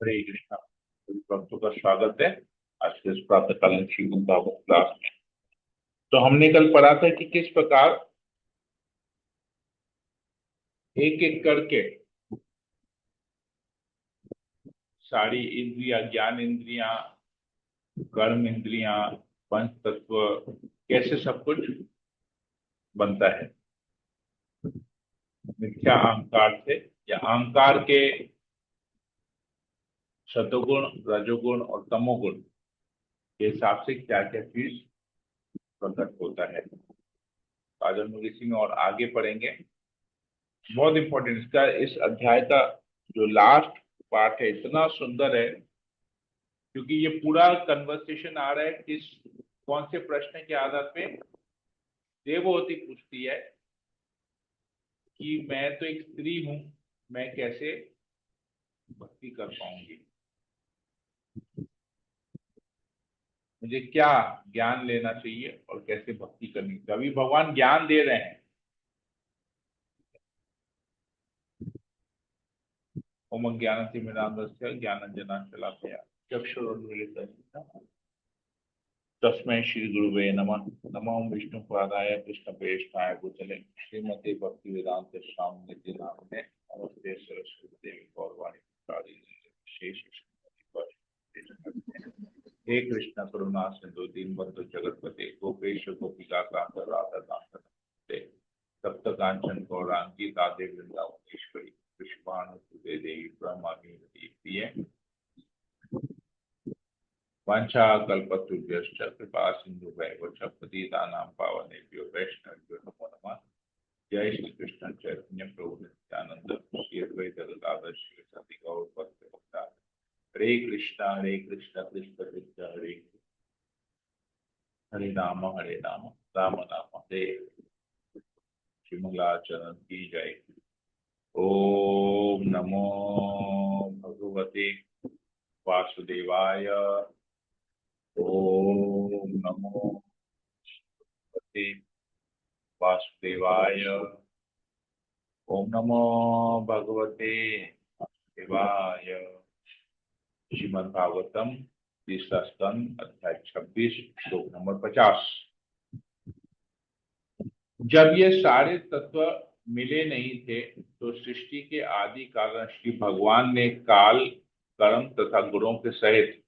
हरे कृष्णा। सभी भक्तों का स्वागत है आज के इस प्रातःकालीन श्रीमद् भागवत क्लास में। तो हमने कल पढ़ा था कि किस प्रकार एक एक करके सारी इंद्रिया, ज्ञान इंद्रिया, कर्म इंद्रिया, पंच तत्व, कैसे सब कुछ बनता है मिथ्या अहंकार से, या अहंकार के सतोगुण, रजोगुण और तमोगुण के हिसाब से क्या क्या चीज प्रकट होता है। आज हम लोग इसी में और आगे पढ़ेंगे। बहुत इंपॉर्टेंट इसका, इस अध्याय का जो लास्ट पार्ट है इतना सुंदर है, क्योंकि ये पूरा कन्वर्सेशन आ रहा है किस, कौन से प्रश्न के आधार पे। देवहूति पूछती है कि मैं तो एक स्त्री हूं, मैं कैसे भक्ति कर पाऊंगी, मुझे क्या ज्ञान लेना चाहिए और कैसे भक्ति करनी चाहिए। अभी भगवान ज्ञान दे रहे हैं। ओम ज्ञानतिमिरान्धस्य ज्ञानांजनशलाकया चक्षुरुन्मीलितं तस्मै श्री गुरुवे नमः। नमो विष्णुपादाय कृष्णप्रेष्ठाय भूतले श्रीमते भक्ति वेदांत स्वामी निधि नामिने नमस्ते सरस्वती देवी गौरवाणी प्रसादी शेष हे कृष्ण करुणा सिंधु दीनबंधु जगतपते गोपेश गोपिका कांत राधा कांत नमस्ते तप्त कांचन गौरांगी राधे वृंदावनेश्वरी कृष्णानुसुते देवी ब्रह्माणी प्रिय वाञ्छाकल्पतरुभ्यश्च कृपा सिन्धुभ्यैव च पतितानां पावनेभ्यो वैष्णवेभ्यो नमो नमः। जय श्री कृष्ण चैतन्य प्रभु नित्यानंद श्री अद्वैत गदाधर श्रीवासादि गौर भक्तवृंद। हरे कृष्ण कृष्ण कृष्ण हरे हरे राम राम राम हरे हरे। श्रीमंगलाचरण की जय। ओम नमो भगवते वासुदेवाय। ओम नमो भगवते वासुदेवाय। ओम नमो भगवते वासुदेवाय। श्रीमद् भागवतम तीसरा स्कंद अध्याय 26 श्लोक नंबर 50। जब ये सारे तत्व मिले नहीं थे तो सृष्टि के आदि कारण श्री भगवान ने काल, कर्म तथा गुणों के सहित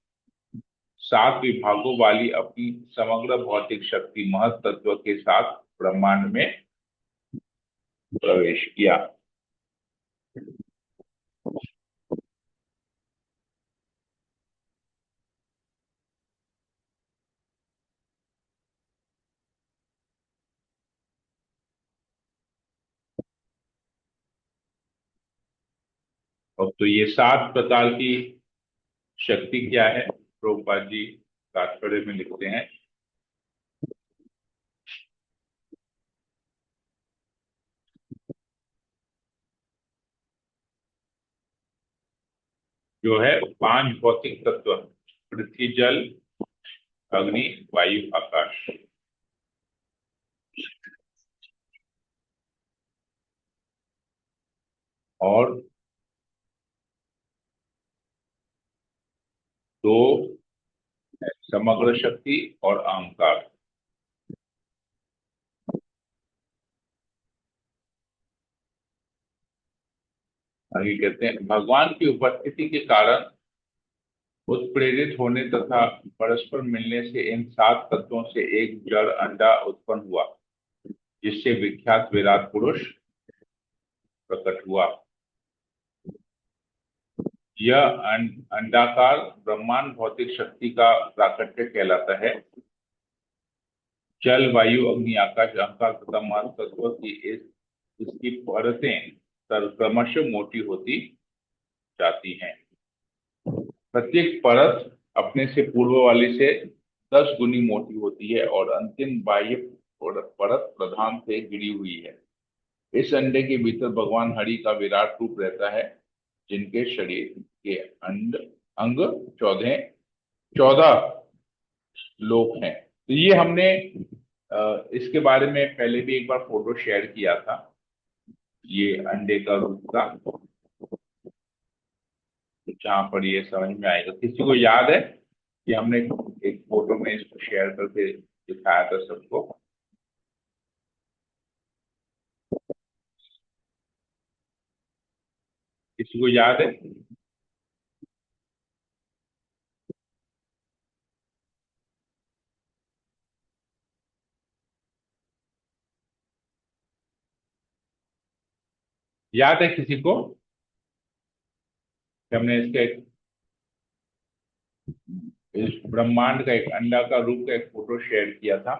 7 विभागों वाली अपनी समग्र भौतिक शक्ति महत तत्व के साथ ब्रह्मांड में प्रवेश किया। और तो ये 7 प्रकार की शक्ति क्या है, प्रभुपाद जी तात्पर्य में लिखते हैं। जो है 5 भौतिक तत्व, पृथ्वी, जल, अग्नि, वायु, आकाश। और 2 समग्र शक्ति और अहंकार। आगे कहते हैं भगवान की उपस्थिति के कारण उत्प्रेरित होने तथा परस्पर मिलने से इन 7 तत्वों से एक जड़ अंडा उत्पन्न हुआ, जिससे विख्यात विराट पुरुष प्रकट हुआ। यह अंडाकार ब्रह्मांड भौतिक शक्ति का प्राकट्य कहलाता है। जल, वायु, अग्नि, आकाश, अहंकार तथा महत तत्व की इसकी परतें क्रमशः मोटी होती जाती हैं। प्रत्येक परत अपने से पूर्व वाले से 10 गुनी मोटी होती है और अंतिम बाह्य परत प्रधान से घिरी हुई है। इस अंडे के भीतर भगवान हरि का विराट रूप रहता है, जिनके शरीर के अंग 14 लोक हैं। तो ये हमने इसके बारे में पहले भी एक बार फोटो शेयर किया था, ये अंडे का रूप का। जहां पर ये समझ में आएगा। किसी को याद है कि हमने एक फोटो में इसको शेयर करके दिखाया था सबको? किसी को याद है? याद है किसी को कि हमने इसका एक, इस ब्रह्मांड का एक अंडा का रूप का एक फोटो शेयर किया था?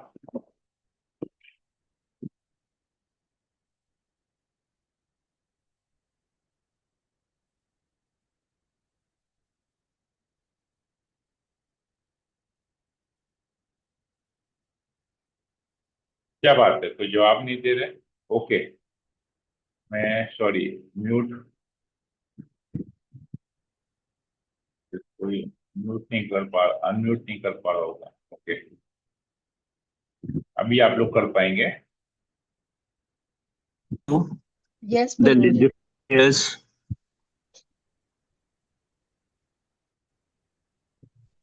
क्या बात है, कोई जवाब नहीं दे रहे? ओके, मैं सॉरी, म्यूट, कोई म्यूट नहीं कर पा, अनम्यूट नहीं कर पा रहा होगा। ओके, अभी आप लोग कर पाएंगे? Yes, The Guruji. yes,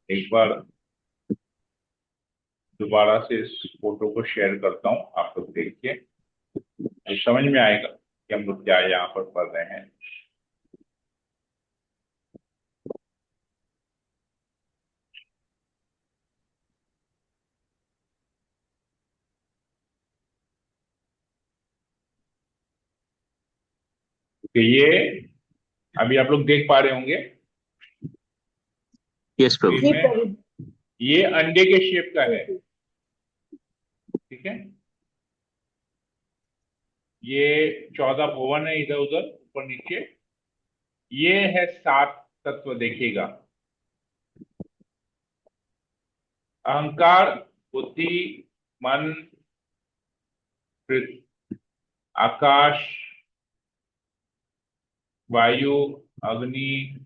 एक बार दोबारा से इस फोटो को शेयर करता हूँ, आप लोग देखिए तो समझ में आएगा कि हम लोग क्या यहाँ पर पढ़ रहे हैं। तो ये अभी आप लोग देख पा रहे होंगे yes, Prabhu. स्क्रीन जी में, प्रभु। ये अंडे के शेप का है, ठीक है। ये 14 भुवन है, इधर उधर ऊपर नीचे। ये है 7 तत्व, देखिएगा। अहंकार, बुद्धि, मन, आकाश, वायु, अग्नि,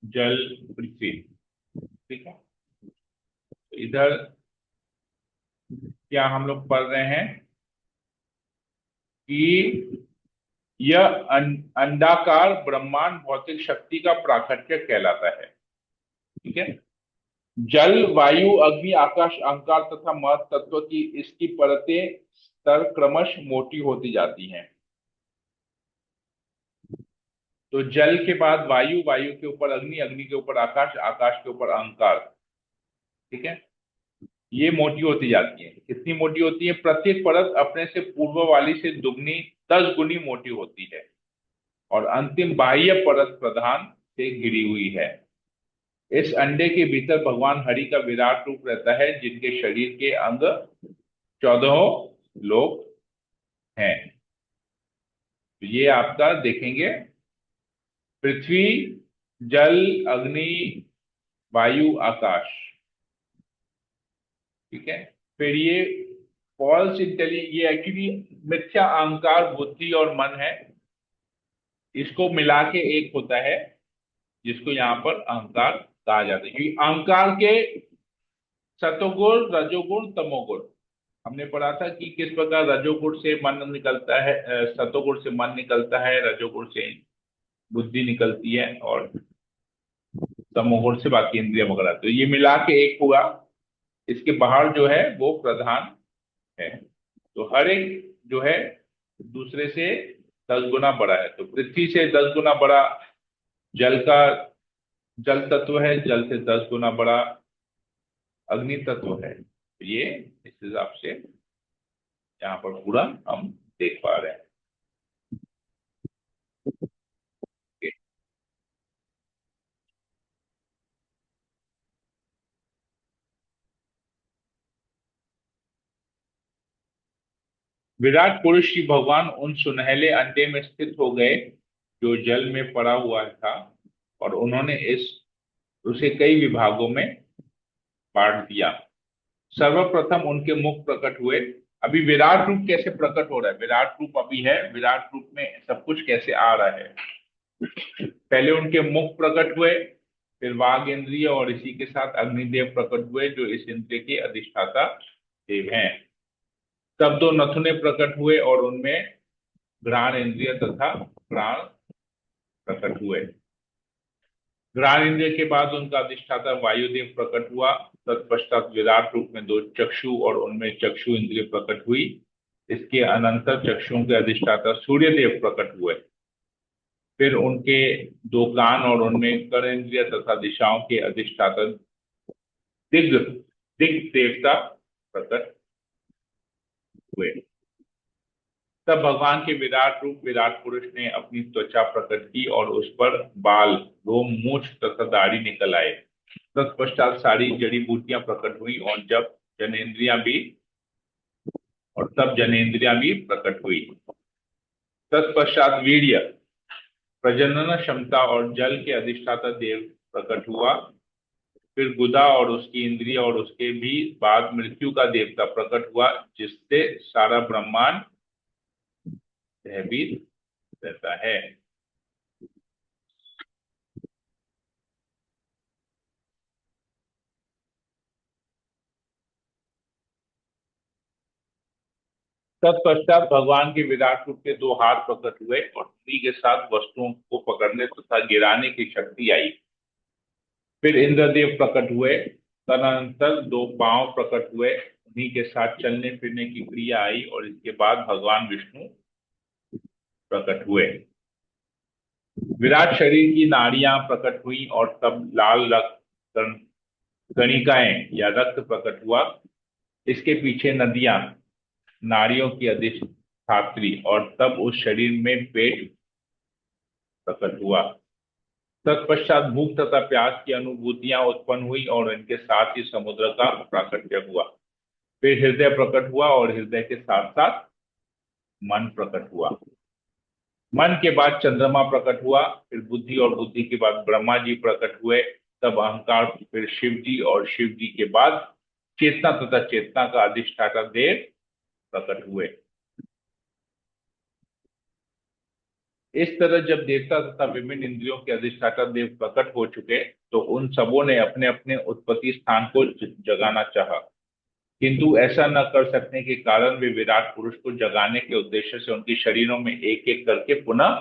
जल, पृथ्वी, ठीक है। इधर क्या हम लोग पढ़ रहे हैं कि यह अंडाकार ब्रह्मांड भौतिक शक्ति का प्राकट्य कहलाता है, ठीक है। जल, वायु, अग्नि, आकाश, अहंकार तथा महत तत्व की इसकी परतें स्तर क्रमश मोटी होती जाती हैं। तो जल के बाद वायु, वायु के ऊपर अग्नि, अग्नि के ऊपर आकाश, आकाश के ऊपर अहंकार, ठीक है। ये मोटी होती जाती है। कितनी मोटी होती है? प्रत्येक परत अपने से पूर्व वाली से दुगनी 10 गुनी मोटी होती है और अंतिम बाह्य परत प्रधान से घिरी हुई है। इस अंडे के भीतर भगवान हरि का विराट रूप रहता है, जिनके शरीर के अंग 14 लोक हैं। तो ये आपका देखेंगे, पृथ्वी, जल, अग्नि, वायु, आकाश, ठीक है। फिर ये फॉल्स इंटेलिजेंस, ये एक्चुअली मिथ्या अहंकार, बुद्धि और मन है, इसको मिला के एक होता है, जिसको यहाँ पर अहंकार कहा जाता है। क्योंकि अहंकार के सतोगुण, रजोगुण, तमोगुण, हमने पढ़ा था कि किस प्रकार रजोगुण से मन निकलता है, सतोगुण से मन निकलता है, रजोगुण से बुद्धि निकलती है और तमोगुण से बाकी इंद्रिय वगैरह। तो ये मिला के एक हुआ, इसके बाहर जो है वो प्रधान है। तो हर एक जो है दूसरे से 10 गुना बड़ा है। तो पृथ्वी से 10 गुना बड़ा जल का, जल तत्व है, जल से 10 गुना बड़ा अग्नि तत्व है। तो ये इस हिसाब से यहाँ पर पूरा हम देख पा रहे हैं। विराट पुरुष श्री भगवान उन सुनहले अंडे में स्थित हो गए जो जल में पड़ा हुआ था, और उन्होंने इस उसे कई विभागों में बांट दिया। सर्वप्रथम उनके मुख प्रकट हुए। अभी विराट रूप कैसे प्रकट हो रहा है? विराट रूप अभी है, विराट रूप में सब कुछ कैसे आ रहा है? पहले उनके मुख प्रकट हुए, फिर वाग इंद्रिय और इसी के साथ अग्निदेव प्रकट हुए, जो इस इंद्रिय के अधिष्ठाता देव हैं। तब दो नथुने प्रकट हुए और उनमें घ्राण इंद्रिय तथा प्राण प्रकट हुए। घ्राण इंद्रिय के बाद उनका अधिष्ठाता वायुदेव प्रकट हुआ। तत्पश्चात विराट रूप में दो चक्षु और उनमें चक्षु इंद्रिय प्रकट हुई। इसके अनंतर चक्षुओं के अधिष्ठाता सूर्य देव प्रकट हुए। फिर उनके दो कान और उनमें कर्णेंद्रिय तथा दिशाओं के अधिष्ठाता दिग दिग देवता प्रकट हुए। तब भगवान के विराट रूप विराट पुरुष ने अपनी त्वचा प्रकट की और उस पर बाल, रोम, मूछ तथा दाढ़ी निकल आए। तत्पश्चात सारी जड़ी बूटियां प्रकट हुई और तब जनेन्द्रियां भी प्रकट हुई। तत्पश्चात वीर्य, प्रजनन क्षमता और जल के अधिष्ठाता देव प्रकट हुआ। फिर गुदा और उसकी इंद्रिय और उसके भी बाद मृत्यु का देवता प्रकट हुआ, जिससे सारा ब्रह्मांड भयभीत रहता है। तत्पश्चात भगवान के विराट रूप के दो हाथ प्रकट हुए और उन्हीं के साथ वस्तुओं को पकड़ने तथा गिराने की शक्ति आई। फिर इंद्रदेव प्रकट हुए। तदनंतर दो पांव प्रकट हुए, उन्हीं के साथ चलने फिरने की क्रिया आई और इसके बाद भगवान विष्णु प्रकट हुए। विराट शरीर की नाड़ियां प्रकट हुई और तब लाल रक्त कणिकाएं या रक्त प्रकट हुआ। इसके पीछे नदियां, नाड़ियों की अधिष्ठात्री, और तब उस शरीर में पेट प्रकट हुआ। तत्पश्चात भूख तथा प्यास की अनुभूतियां उत्पन्न हुई और इनके साथ ही समुद्र का प्राकट्य हुआ। फिर हृदय प्रकट हुआ और हृदय के साथ साथ मन प्रकट हुआ। मन के बाद चंद्रमा प्रकट हुआ। फिर बुद्धि और बुद्धि के बाद ब्रह्मा जी प्रकट हुए। तब अहंकार, फिर शिव जी और शिव जी के बाद चेतना तथा चेतना का अधिष्ठाता देव प्रकट हुए। इस तरह जब देवता तथा विभिन्न इंद्रियों के अधिष्ठाता देव प्रकट हो चुके तो उन सबों ने अपने अपने उत्पत्ति स्थान को जगाना चाहा, किंतु ऐसा न कर सकने के कारण वे विराट पुरुष को जगाने के उद्देश्य से उनके शरीरों में एक एक करके पुनः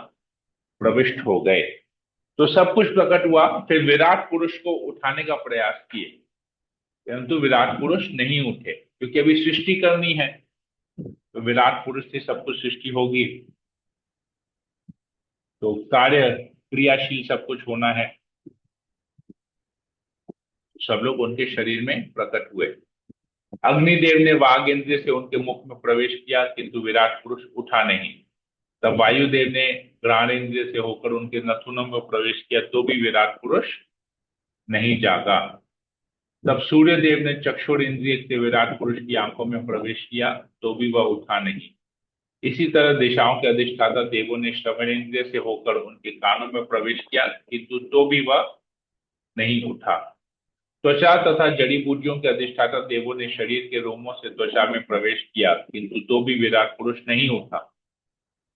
प्रविष्ट हो गए। तो सब कुछ प्रकट हुआ। फिर विराट पुरुष को उठाने का प्रयास किए, परंतु विराट पुरुष नहीं उठे, क्योंकि अभी सृष्टि करनी है। तो विराट पुरुष से सब कुछ सृष्टि होगी, तो कार्य क्रियाशील सब कुछ होना है। सब लोग उनके शरीर में प्रकट हुए। अग्निदेव ने वाग इंद्रिय से उनके मुख में प्रवेश किया, किंतु विराट पुरुष उठा नहीं। तब वायुदेव ने घ्राण इंद्रिय से होकर उनके नथुनों में प्रवेश किया, तो भी विराट पुरुष नहीं जागा। तब सूर्य देव ने चक्षुर इंद्रिय से विराट पुरुष की आंखों में प्रवेश किया, तो भी वह उठा नहीं। इसी तरह दिशाओं के अधिष्ठाता देवों ने श्रवण इंद्रिय से होकर उनके कानों में प्रवेश किया, किंतु तो भी वह नहीं उठा। त्वचा तथा जड़ी बूटियों के अधिष्ठाता देवों ने शरीर के रोमों से त्वचा में प्रवेश किया, किंतु तो भी विराट पुरुष नहीं उठा।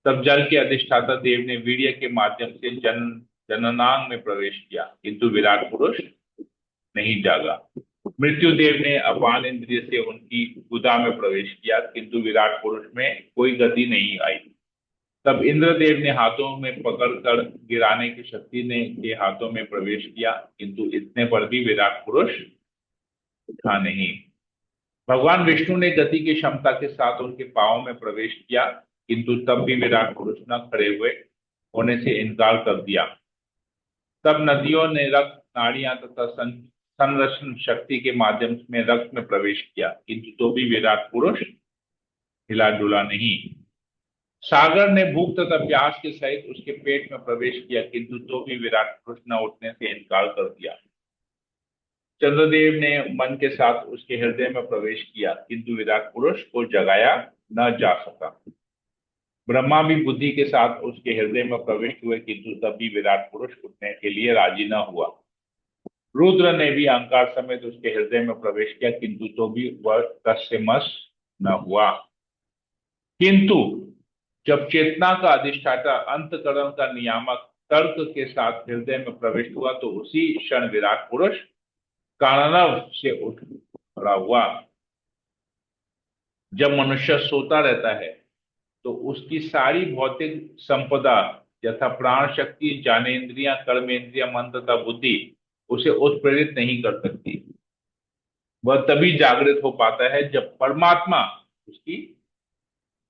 तब जल के अधिष्ठाता देव ने वीर्य के माध्यम से जननांग में प्रवेश किया, किंतु विराट पुरुष नहीं जागा। मृत्यु देव ने अपान इंद्रिय से उनकी गुदा में प्रवेश किया, किंतु विराट पुरुष में कोई गति नहीं आई। तब इंद्रदेव ने हाथों में पकड़कर गिराने की शक्ति ने के हाथों में प्रवेश किया, किंतु इतने पर भी विराट पुरुष उठा नहीं। भगवान विष्णु ने गति की क्षमता के साथ उनके पांवों में प्रवेश किया, किंतु तब भी विराट पुरुष न खड़े हुए होने से इनकार कर दिया। तब नदियों ने रक्त, नाड़ियां तथा संरक्षण शक्ति के माध्यम में रक्त में प्रवेश किया, किंतु तो भी विराट पुरुष हिला डुला नहीं। सागर ने भूख तथा प्यास के सहित उसके पेट में प्रवेश किया, किंतु तो भी विराट पुरुष न उठने से इनकार कर दिया। चंद्रदेव ने मन के साथ उसके हृदय में प्रवेश किया, किंतु विराट पुरुष को जगाया न जा सका। ब्रह्मा भी बुद्धि के साथ उसके हृदय में प्रविष्ट हुए, किंतु तब भी विराट पुरुष उठने के लिए राजी न हुआ। रुद्र ने भी अहंकार समेत उसके हृदय में प्रवेश किया, किंतु तो भी वह तस से मस न हुआ। किंतु जब चेतना का अधिष्ठाता अंतकरण का नियामक तर्क के साथ हृदय में प्रविष्ट हुआ, तो उसी क्षण विराट पुरुष कारणव से उठ खड़ा हुआ। जब मनुष्य सोता रहता है तो उसकी सारी भौतिक संपदा यथा प्राण शक्ति, ज्ञानेन्द्रियां, कर्मेंद्रिया, मन तथा बुद्धि उसे उत्प्रेरित नहीं कर सकती। वह तभी जागृत हो पाता है जब परमात्मा उसकी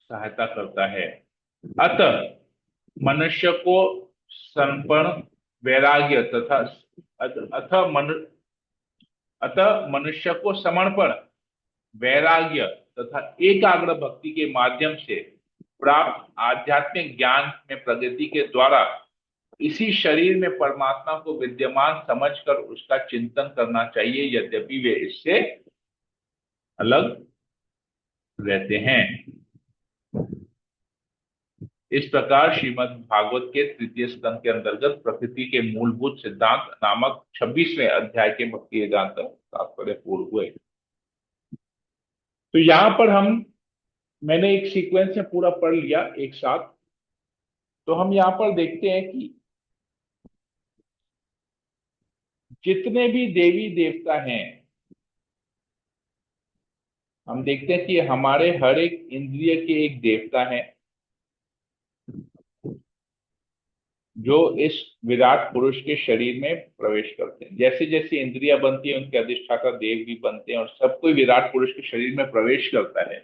सहायता करता है। अतः मनुष्य को समर्पण, वैराग्य तथा अतः मनु अतः मनुष्य को समर्पण, वैराग्य तथा एकाग्र भक्ति के माध्यम से प्राप्त आध्यात्मिक ज्ञान में प्रगति के द्वारा इसी शरीर में परमात्मा को विद्यमान समझकर उसका चिंतन करना चाहिए, यद्यपि वे इससे अलग रहते हैं। इस प्रकार श्रीमद् भागवत के तृतीय स्कंद के अंतर्गत प्रकृति के मूलभूत सिद्धांत नामक 26वें अध्याय के भक्ति वेदांत तात्पर्य पूर्ण हुए। तो यहां पर मैंने एक सीक्वेंस में पूरा पढ़ लिया एक साथ। तो हम यहां पर देखते हैं कि जितने भी देवी देवता हैं, हम देखते हैं कि हमारे हर एक इंद्रिय के एक देवता हैं जो इस विराट पुरुष के शरीर में प्रवेश करते हैं। जैसे जैसे इंद्रिया बनती है उनके अधिष्ठाता देव भी बनते हैं और सब कोई विराट पुरुष के शरीर में प्रवेश करता है।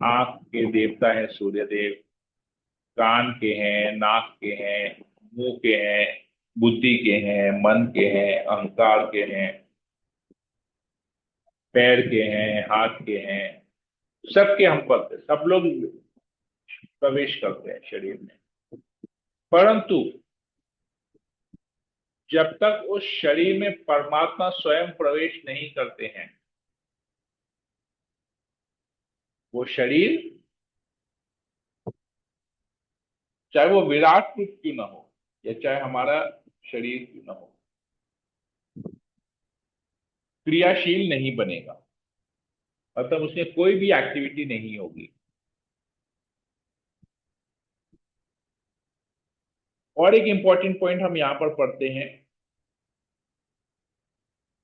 आंख के देवता है सूर्य देव, कान के हैं, नाक के हैं, मुंह के हैं, बुद्धि के हैं, मन के हैं, अहंकार के हैं, पैर के हैं, हाथ के हैं, सबके हम पढ़ते, सब लोग प्रवेश करते हैं शरीर में। परंतु जब तक उस शरीर में परमात्मा स्वयं प्रवेश नहीं करते हैं, वो शरीर चाहे वो विराट रूप क्यों ना हो या चाहे हमारा शरीर क्यों ना हो, क्रियाशील नहीं बनेगा, मतलब उसमें कोई भी एक्टिविटी नहीं होगी। और एक इंपॉर्टेंट पॉइंट हम यहां पर पढ़ते हैं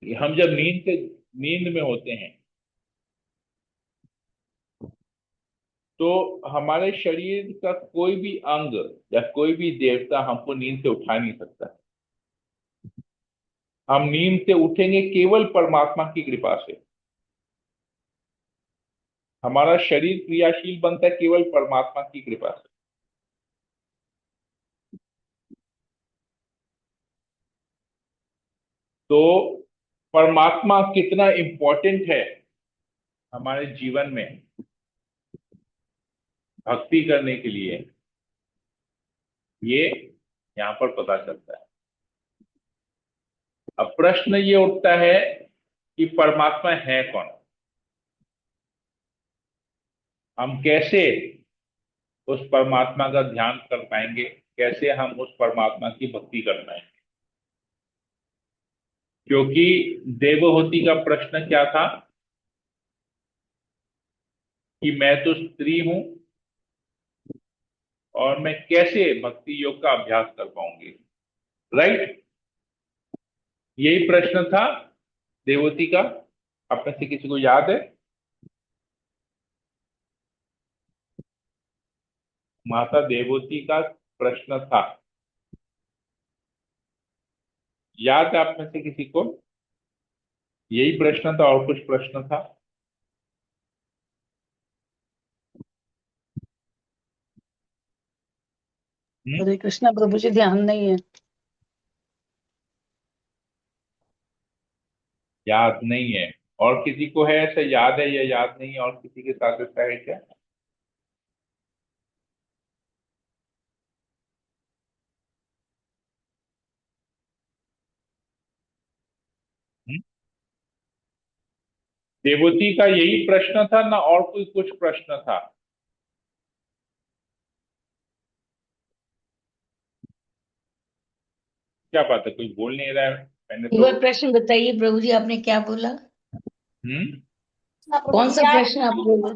कि हम जब नींद में होते हैं तो हमारे शरीर का कोई भी अंग या कोई भी देवता हमको नींद से उठा नहीं सकता। हम नींद से उठेंगे केवल परमात्मा की कृपा से। हमारा शरीर क्रियाशील बनता है केवल परमात्मा की कृपा से। तो परमात्मा कितना इंपॉर्टेंट है हमारे जीवन में भक्ति करने के लिए, ये यहां पर पता चलता है। अब प्रश्न ये उठता है कि परमात्मा है कौन? हम कैसे उस परमात्मा का ध्यान कर पाएंगे, कैसे हम उस परमात्मा की भक्ति कर पाएंगे? क्योंकि देवहूति का प्रश्न क्या था कि मैं तो स्त्री हूं और मैं कैसे भक्ति योग का अभ्यास कर पाऊंगी, राइट? यही प्रश्न था देवहूति का। आप में से किसी को याद है? माता देवहूति का प्रश्न था, याद है आप में से किसी को? यही प्रश्न था और कुछ प्रश्न था? हरे कृष्णा प्रभु जी, ध्यान नहीं है। याद नहीं है? और किसी को है ऐसा, याद है या याद नहीं है? और किसी के साथ ऐसा है क्या? हम्म? देवहूति का यही प्रश्न था ना और कोई कुछ प्रश्न था? क्या बात है, कोई बोल नहीं रहा है? मैंने एक तो बार प्रश्न बताइए प्रभु जी, आपने क्या बोला? कौन सा प्रश्न आप बोले?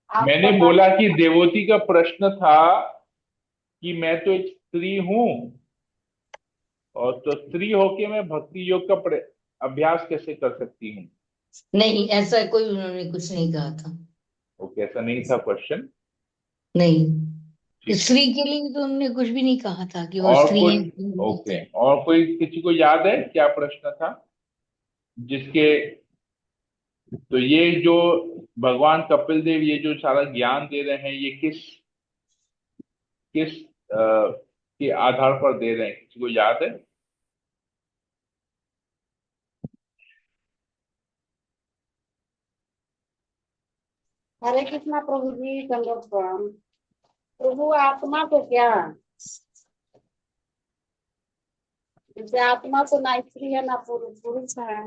मैंने बोला कि देवहूति का प्रश्न था कि मैं तो एक स्त्री हूं और तो स्त्री होके मैं भक्ति योग का अभ्यास कैसे कर सकती हूँ? नहीं, ऐसा कोई उन्होंने कुछ नहीं कहा था। वो कैसा नहीं था क्वेश्चन? नहीं, ठीक है। स्त्री के लिए तो उन्होंने कुछ भी नहीं कहा था कि वो और स्त्री कोई? है। ओके, और कोई किसी को याद है क्या प्रश्न था जिसके? तो ये जो भगवान कपिल देव ये जो सारा ज्ञान दे रहे हैं, ये किस किस के आधार पर दे रहे हैं, किसी को याद है? हरे कृष्णा प्रभु जी, दंडवत प्रणाम। प्रभु आत्मा को क्या, जैसे आत्मा तो ना स्त्री है ना पुरुष पुरुष है।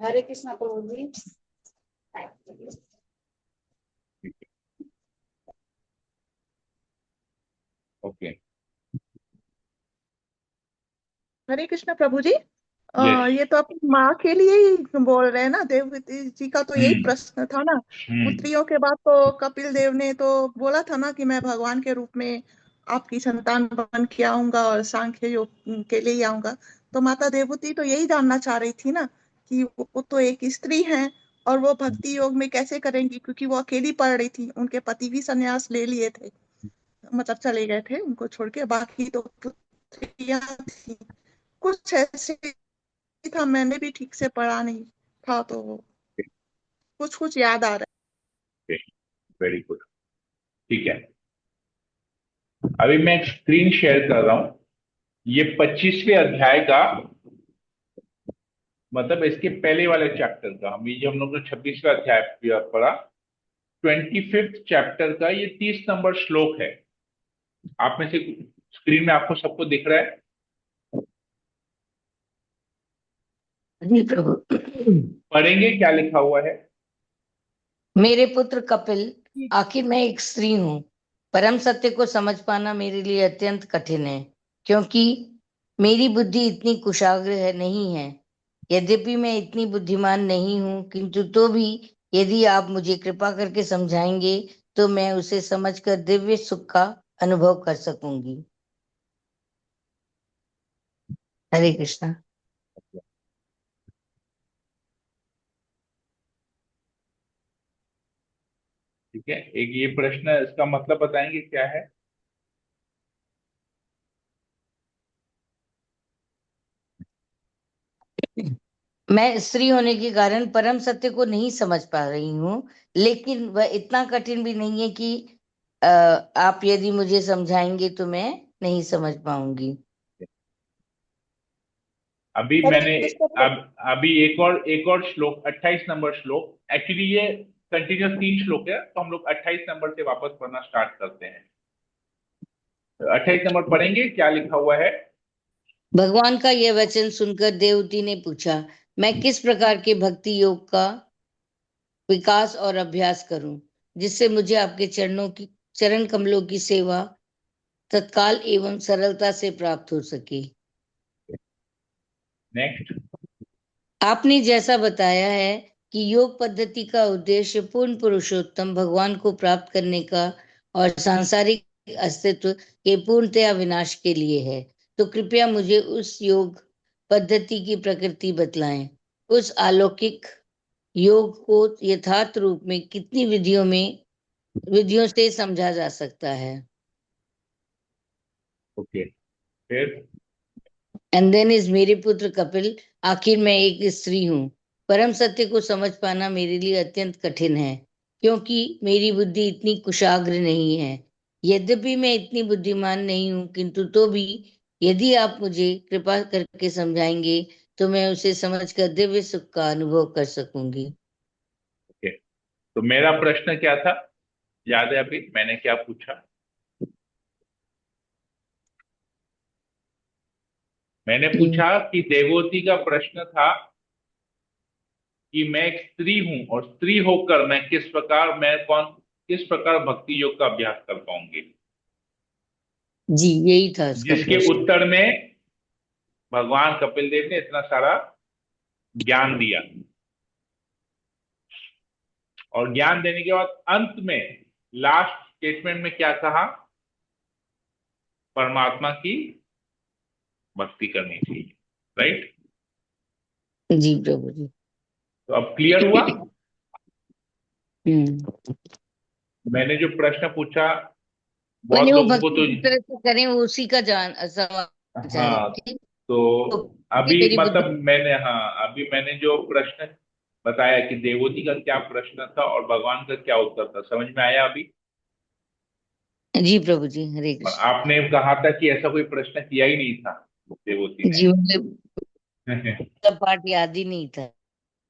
हरे कृष्णा प्रभु जी। ओके। हरे कृष्ण प्रभु जी। यस। ये तो अपनी माँ के लिए ही बोल रहे हैं ना, देवकी जी का तो यही हम्म। प्रश्न था ना। हम्म। पुत्रियों के बाद तो कपिल देव ने तो बोला था ना कि मैं भगवान के रूप में आपकी संतान बन के आऊंगा और सांख्य योग के लिए ही आऊंगा। तो माता देवहूति तो यही जानना चाह रही थी ना कि वो तो एक स्त्री हैं और वो भक्ति योग में कैसे करेंगी, क्योंकि वो अकेली पड़ रही थी, उनके पति भी संन्यास ले लिए थे, मतलब चले गए थे उनको छोड़ के, बाकी तो पुत्रियां थी। कुछ ऐसे ही था, मैंने भी ठीक से पढ़ा नहीं था तो कुछ कुछ याद आ रहा वेरी गुड। ठीक है, अभी मैं स्क्रीन शेयर कर रहा हूं। ये 25वें अध्याय का, मतलब इसके पहले वाले चैप्टर का, हम लोग ने 26वां अध्याय पढ़ा। 25th चैप्टर का ये 30 नंबर श्लोक है। आप में से स्क्रीन में आपको सबको दिख रहा है? जी प्रभु। पढ़ेंगे क्या लिखा हुआ है? मेरे पुत्र कपिल, है। आखिर मैं एक स्त्री हूँ। परम सत्य को समझ पाना मेरे लिए अत्यंत कठिन है, क्योंकि मेरी बुद्धि इतनी कुशाग्र है नहीं है। यद्यपि मैं इतनी बुद्धिमान नहीं हूँ, किंतु तो भी यदि आप मुझे कृपा करके समझाएंगे तो मैं उसे समझकर दिव्य सुख का अनुभव कर सकूंगी। हरे कृष्णा। ठीक है, एक ये प्रश्न, इसका मतलब बताएंगे क्या है? मैं स्त्री होने के कारण परम सत्य को नहीं समझ पा रही हूँ, लेकिन वह इतना कठिन भी नहीं है कि आप यदि मुझे समझाएंगे तो मैं नहीं समझ पाऊंगी। अभी हरे मैंने कृष्णा प्रभु। अभी एक और श्लोक, 28 नंबर श्लोक, एक्चुअली ये कंटिन्यूस 3 श्लोक है, तो हम लोग 28 नंबर से वापस पढ़ना स्टार्ट करते हैं। 28 नंबर पढ़ेंगे, क्या लिखा हुआ है? भगवान का यह वचन सुनकर देवती ने पूछा, मैं किस प्रकार के भक्ति योग का विकास और अभ्यास करूं, जिससे मुझे आपके चरण कमलों की सेवा तत्काल एवं सरलता से प्राप्त हो सके। नेक्स्ट। आपने जैसा बताया है कि योग पद्धति का उद्देश्य पूर्ण पुरुषोत्तम भगवान को प्राप्त करने का और सांसारिक अस्तित्व के पूर्णतया विनाश के लिए है, तो कृपया मुझे उस योग पद्धति की प्रकृति बतलाएं। उस अलौकिक योग को यथार्थ रूप में कितनी विधियों से समझा जा सकता है। ओके, फिर? एंड देन इज मेरे पुत्र कपिल, आखिर मैं एक स्त्री हूँ। परम सत्य को समझ पाना मेरे लिए अत्यंत कठिन है, क्योंकि मेरी बुद्धि इतनी कुशाग्र नहीं है। यद्यपि मैं इतनी बुद्धिमान नहीं हूँ, किंतु तो भी यदि आप मुझे कृपा करके समझाएंगे तो मैं उसे समझकर दिव्य सुख का अनुभव कर सकूंगी। ओके, तो मेरा प्रश्न क्या था, याद है अभी मैंने क्या पूछा? मैंने पूछा कि देवोती का प्रश्न था कि मैं एक स्त्री हूं, और स्त्री होकर किस प्रकार भक्ति योग का अभ्यास कर पाऊंगी। जी, यही था इसका जिसके प्रश्न। उत्तर में भगवान कपिल देव ने इतना सारा ज्ञान दिया, और ज्ञान देने के बाद अंत में लास्ट स्टेटमेंट में क्या कहा? परमात्मा की भक्ति करनी चाहिए, राइट? जी प्रभु जी। तो अब क्लियर हुआ? हम्म। मैंने जो प्रश्न पूछा बहुत मैंने वो लोगों को भक्ति तो, किस तरह से करें वो उसी का समाचार है, हाँ, ठीक? तो तो अभी मेरी बुद्धि मतलब अभी मैंने जो प्रश्न बताया कि देवोती का क्या प्रश्न था और भगवान का क्या उत्तर था, समझ में आया अभी? जी प्रभु जी, हरे और कृष्ण। आपने कहा था कि ऐसा कोई प्रश्न किया ही नहीं था देवोती जी मुझे ने। का पाठ याद ही नहीं था।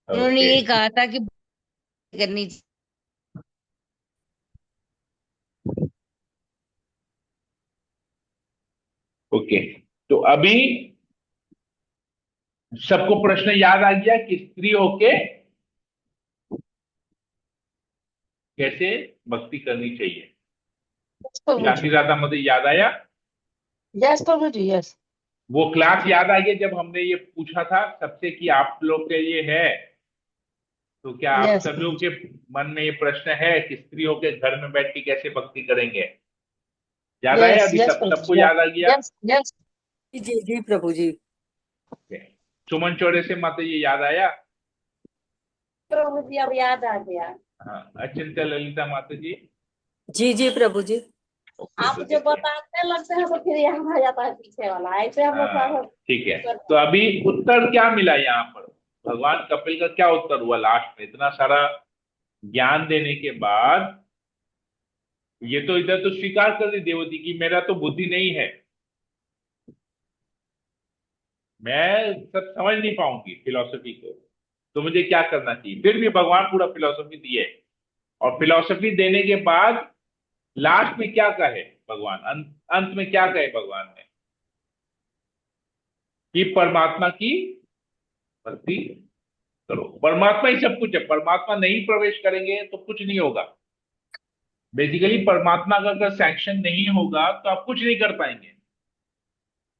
उन्होंने ओके, ये कहा था कि करनी ओके। तो अभी सबको प्रश्न याद आ गया कि स्त्री होके कैसे भक्ति करनी चाहिए? प्रभु जाति जी। ज्यादा मुझे याद आया? यस प्रभु जी, यस। वो क्लास याद आ गया जब हमने ये पूछा था सबसे कि आप लोग के ये है, तो क्या आप यस सब प्रभु लोग जी। के मन में ये प्रश्न है कि स्त्रियों के घर में बैठ के कैसे भक्ति करेंगे? याद आया यस अभी? यस सब प्रभु सबको जी, याद आ गया? Yes yes. जी जी प्रभु जी। ओके। सुमन चौड़े से माता ये याद आया? प्रभु जी अब याद आ गया। हाँ, अचिंत्य ललिता माता जी? जी जी प्रभु जी। ओके, आप तो जो देखिए, बताते लगते हैं तो फिर याद आ जाता है पीछे वाला, ऐसे हम लोग हाँ, थोड़ा ठीक है। सा तो अभी उत्तर क्या मिला यहाँ पर? भगवान कपिल का क्या उत्तर हुआ लास्ट में? इतना सारा ज्ञान देने के बाद ये तो इधर तो स्वीकार कर दी देवती की मेरा तो बुद्धि नहीं है, मैं सब समझ नहीं पाऊंगी फिलॉसफी को, तो मुझे क्या करना चाहिए? फिर भी भगवान पूरा फिलॉसफी दिए, और फिलॉसफी देने के बाद लास्ट में क्या कहे भगवान? अंत में क्या कहे भगवान ने? कि परमात्मा की भक्ति करो। परमात्मा ही सब कुछ है, परमात्मा नहीं प्रवेश करेंगे तो कुछ नहीं होगा। बेसिकली परमात्मा का अगर सैंक्शन नहीं होगा तो आप कुछ नहीं कर पाएंगे।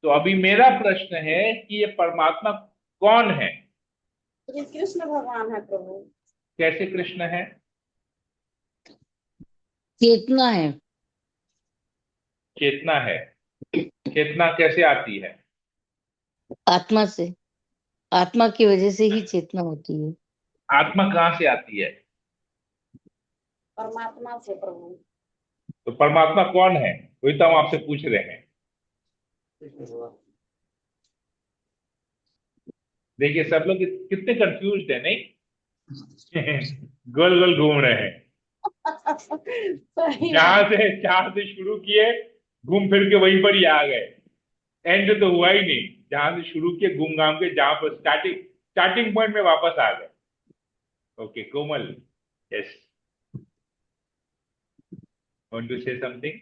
तो अभी मेरा प्रश्न है कि ये परमात्मा कौन है? श्री कृष्ण भगवान है प्रभु। कैसे कृष्ण है? चेतना है। चेतना है। चेतना कैसे आती है? आत्मा से, आत्मा की वजह से ही चेतना होती है। आत्मा कहाँ से आती है? परमात्मा से प्रभु। तो परमात्मा कौन है वही तो हम आपसे पूछ रहे हैं। देखिए सब लोग कितने कंफ्यूज है नहीं? गोल गोल घूम रहे हैं। सही जहां बात। से जहां से शुरू किए घूम फिर के वहीं पर ही आ गए। एंड तो हुआ ही नहीं, जहां से शुरू किए घूम घाम के जहां पर स्टार्टिंग पॉइंट में वापस आ गए। Okay Komal, yes, want to say something?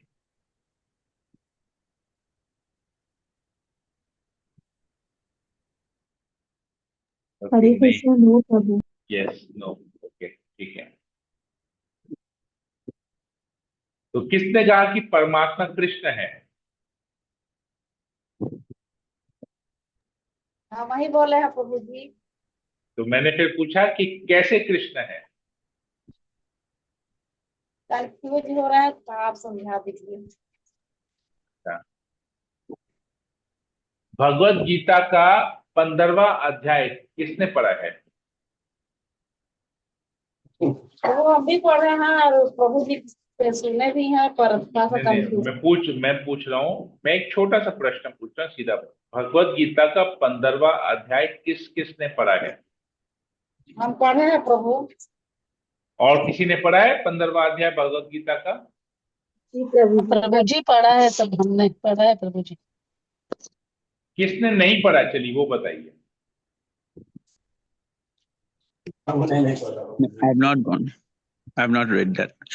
Hare नहीं, कृष्ण नो प्रभु। यस, नो, ओके, ठीक है। तो किसने कहा कि परमात्मा कृष्ण है? हाँ वही बोले हैं प्रभु जी। तो मैंने फिर पूछा कि कैसे कृष्ण है? कंफ्यूज हो रहा है तो आप समझा दीजिए। भगवत गीता का 15वां अध्याय किसने पढ़ा है? वो हम भी पढ़ रहे हैं और प्रभु जी से सुने भी हैं पर थोड़ा सा नहीं नहीं, कंफ्यूज। मैं पूछ रहा हूं, मैं एक छोटा सा प्रश्न पूछ रहा हूं सीधा। भगवत गीता का 15वां अध्याय किसने पढ़ा है? हम पढ़े हैं प्रभु। और किसी ने पढ़ा है 15वां अध्याय भगवत गीता का? जी प्रभु जी। प्रभु जी पढ़ा है, सब हमने पढ़ा है प्रभु जी। किसने नहीं पढ़ा चलिए वो बताइए। I have not gone. I have not read that much.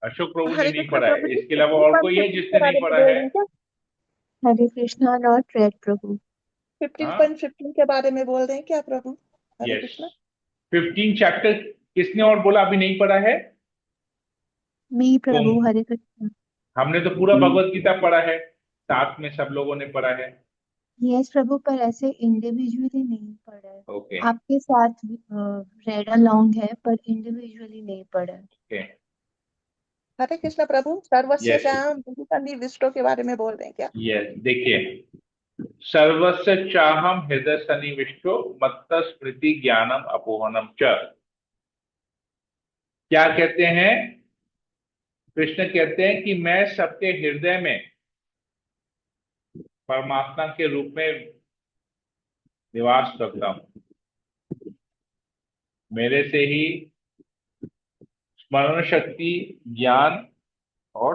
Ashok प्रभु ने हरे नहीं कृष्ण पढ़ा प्रभु है, जी, इसके अलावा और कोई है 15 जिसने के नहीं बारे में पढ़ा बोल है? रहे हैं क्या? हरे कृष्णा नॉट रेड प्रभु। हाँ, 15 के बारे में बोल रहे हैं क्या प्रभु? हरे यस। कृष्ण। 15 चैप्टर किसने और बोला अभी नहीं पढ़ा है? मी प्रभु। तुम। हरे कृष्ण। हमने तो पूरा भगवत गीता पढ़ा है, साथ में सब लोगों ने पढ़ा है। यस प्रभु, पर ऐसे इंडिविजुअली नहीं पढ़ा है। ओके आपके साथ रेड अलोंग है, पर इंडिविजुअली नहीं पढ़ा है। ओके हरे कृष्ण प्रभु, सर्वस्व यस श्याम विष्टो के बारे में बोल रहे हैं क्या? यस, देखिए, सर्वस्य चाहम हृदय सन्निविष्टो मत्त स्मृति ज्ञानम अपोहनम च। क्या कहते हैं? कृष्ण कहते हैं कि मैं सबके हृदय में परमात्मा के रूप में निवास करता हूं। मेरे से ही स्मरण शक्ति, ज्ञान और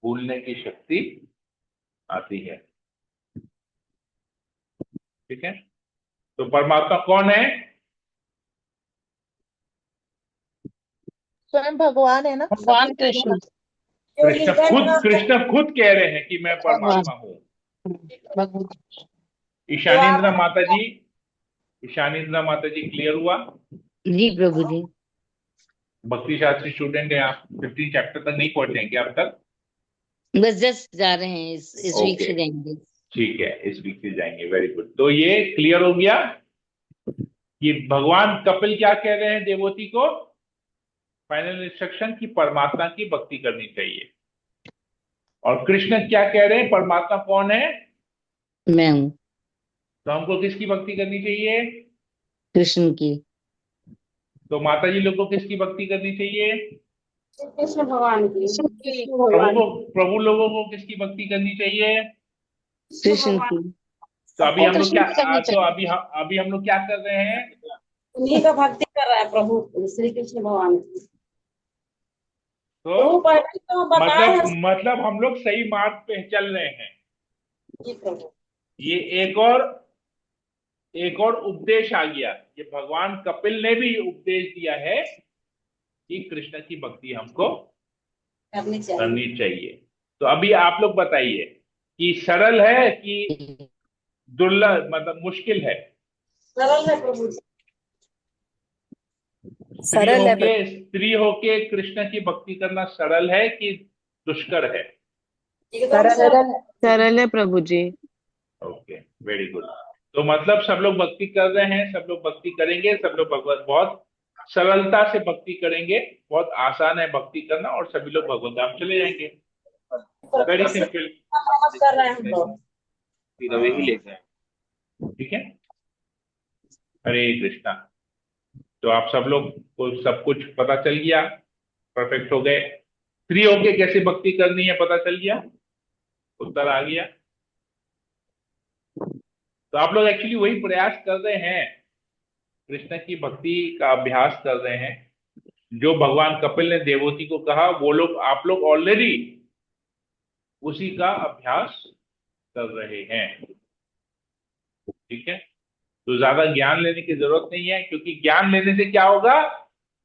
भूलने की शक्ति आती है। ठीक है, तो परमात्मा कौन है? स्वयं भगवान है ना, भगवान सबके कृष्ण कृष्ण खुद कह रहे हैं कि मैं भगवान परमात्मा हूँ। भगवान ईशानेन्द्र माता जी, ईशानेन्द्र माता जी, क्लियर हुआ? जी प्रभु जी। भक्ति शास्त्री स्टूडेंट है आप, 15 चैप्टर तक नहीं पहुंचे हैं क्या अब तक? बस जस्ट जा रहे हैं, इस वीक ओके, से जाएंगे। ठीक है, इस वीक से जाएंगे। Very good. तो ये क्लियर हो गया कि भगवान कपिल क्या कह रहे हैं देवोती को? फाइनल इंस्ट्रक्शन की परमात्मा की भक्ति करनी चाहिए। और कृष्ण क्या कह रहे हैं? परमात्मा कौन है? मैं हूँ तो हमको किसकी भक्ति करनी चाहिए? कृष्ण की। तो माता जी लोग को किसकी भक्ति करनी चाहिए? कृष्ण भगवान की। कृष्ण की कृष्ण भगवान प्रभु लोगों को किसकी भक्ति करनी चाहिए? कृष्ण की। तो अभी हम लोग कृष्ण की करनी तो चाहिए। अभी हम लोग क्या कर रहे हैं? उन्हीं का भक्ति कर रहा है प्रभु, श्री कृष्ण भगवान की। तो प्रभु पहले तो बताया है। मतलब हम लोग सही मार्ग पे चल रहे हैं। जी प्रभु। ये एक और उपदेश आ गया। ये भगवान कपिल ने भी उपदेश दिया है कि कृष्ण की भक्ति हमको करनी चाहिए। करनी चाहिए। तो अभी आप लोग बताइए कि सरल है कि दुर्लभ, मतलब मुश्किल है? सरल है प्रभु जी। सरल है स्त्री होके कृष्ण की भक्ति करना सरल है कि दुष्कर है? एकदम सरल सरल है प्रभु जी। Okay, very good. तो मतलब सब लोग भक्ति कर रहे हैं, सब लोग भक्ति करेंगे, सब लोग भगवत बहुत सरलता से भक्ति करेंगे। बहुत आसान है भक्ति करना और सभी लोग भगवत धाम चले जाएंगे। Very simple. मेहनत कर रहे हैं हम लोग। ही लेते हैं। ठीक है, हरे कृष्णा। तो आप सब लोग को सब कुछ पता चल गया, परफेक्ट हो गए। स्त्री होके कैसे भक्ति करनी है पता चल गया, उत्तर आ गया। तो आप लोग एक्चुअली वही प्रयास कर रहे हैं, कृष्ण की भक्ति का अभ्यास कर रहे हैं जो भगवान कपिल ने देवोती को कहा। वो लोग, आप लोग ऑलरेडी उसी का अभ्यास कर रहे हैं। ठीक है, तो ज्यादा ज्ञान लेने की जरूरत नहीं है, क्योंकि ज्ञान लेने से क्या होगा?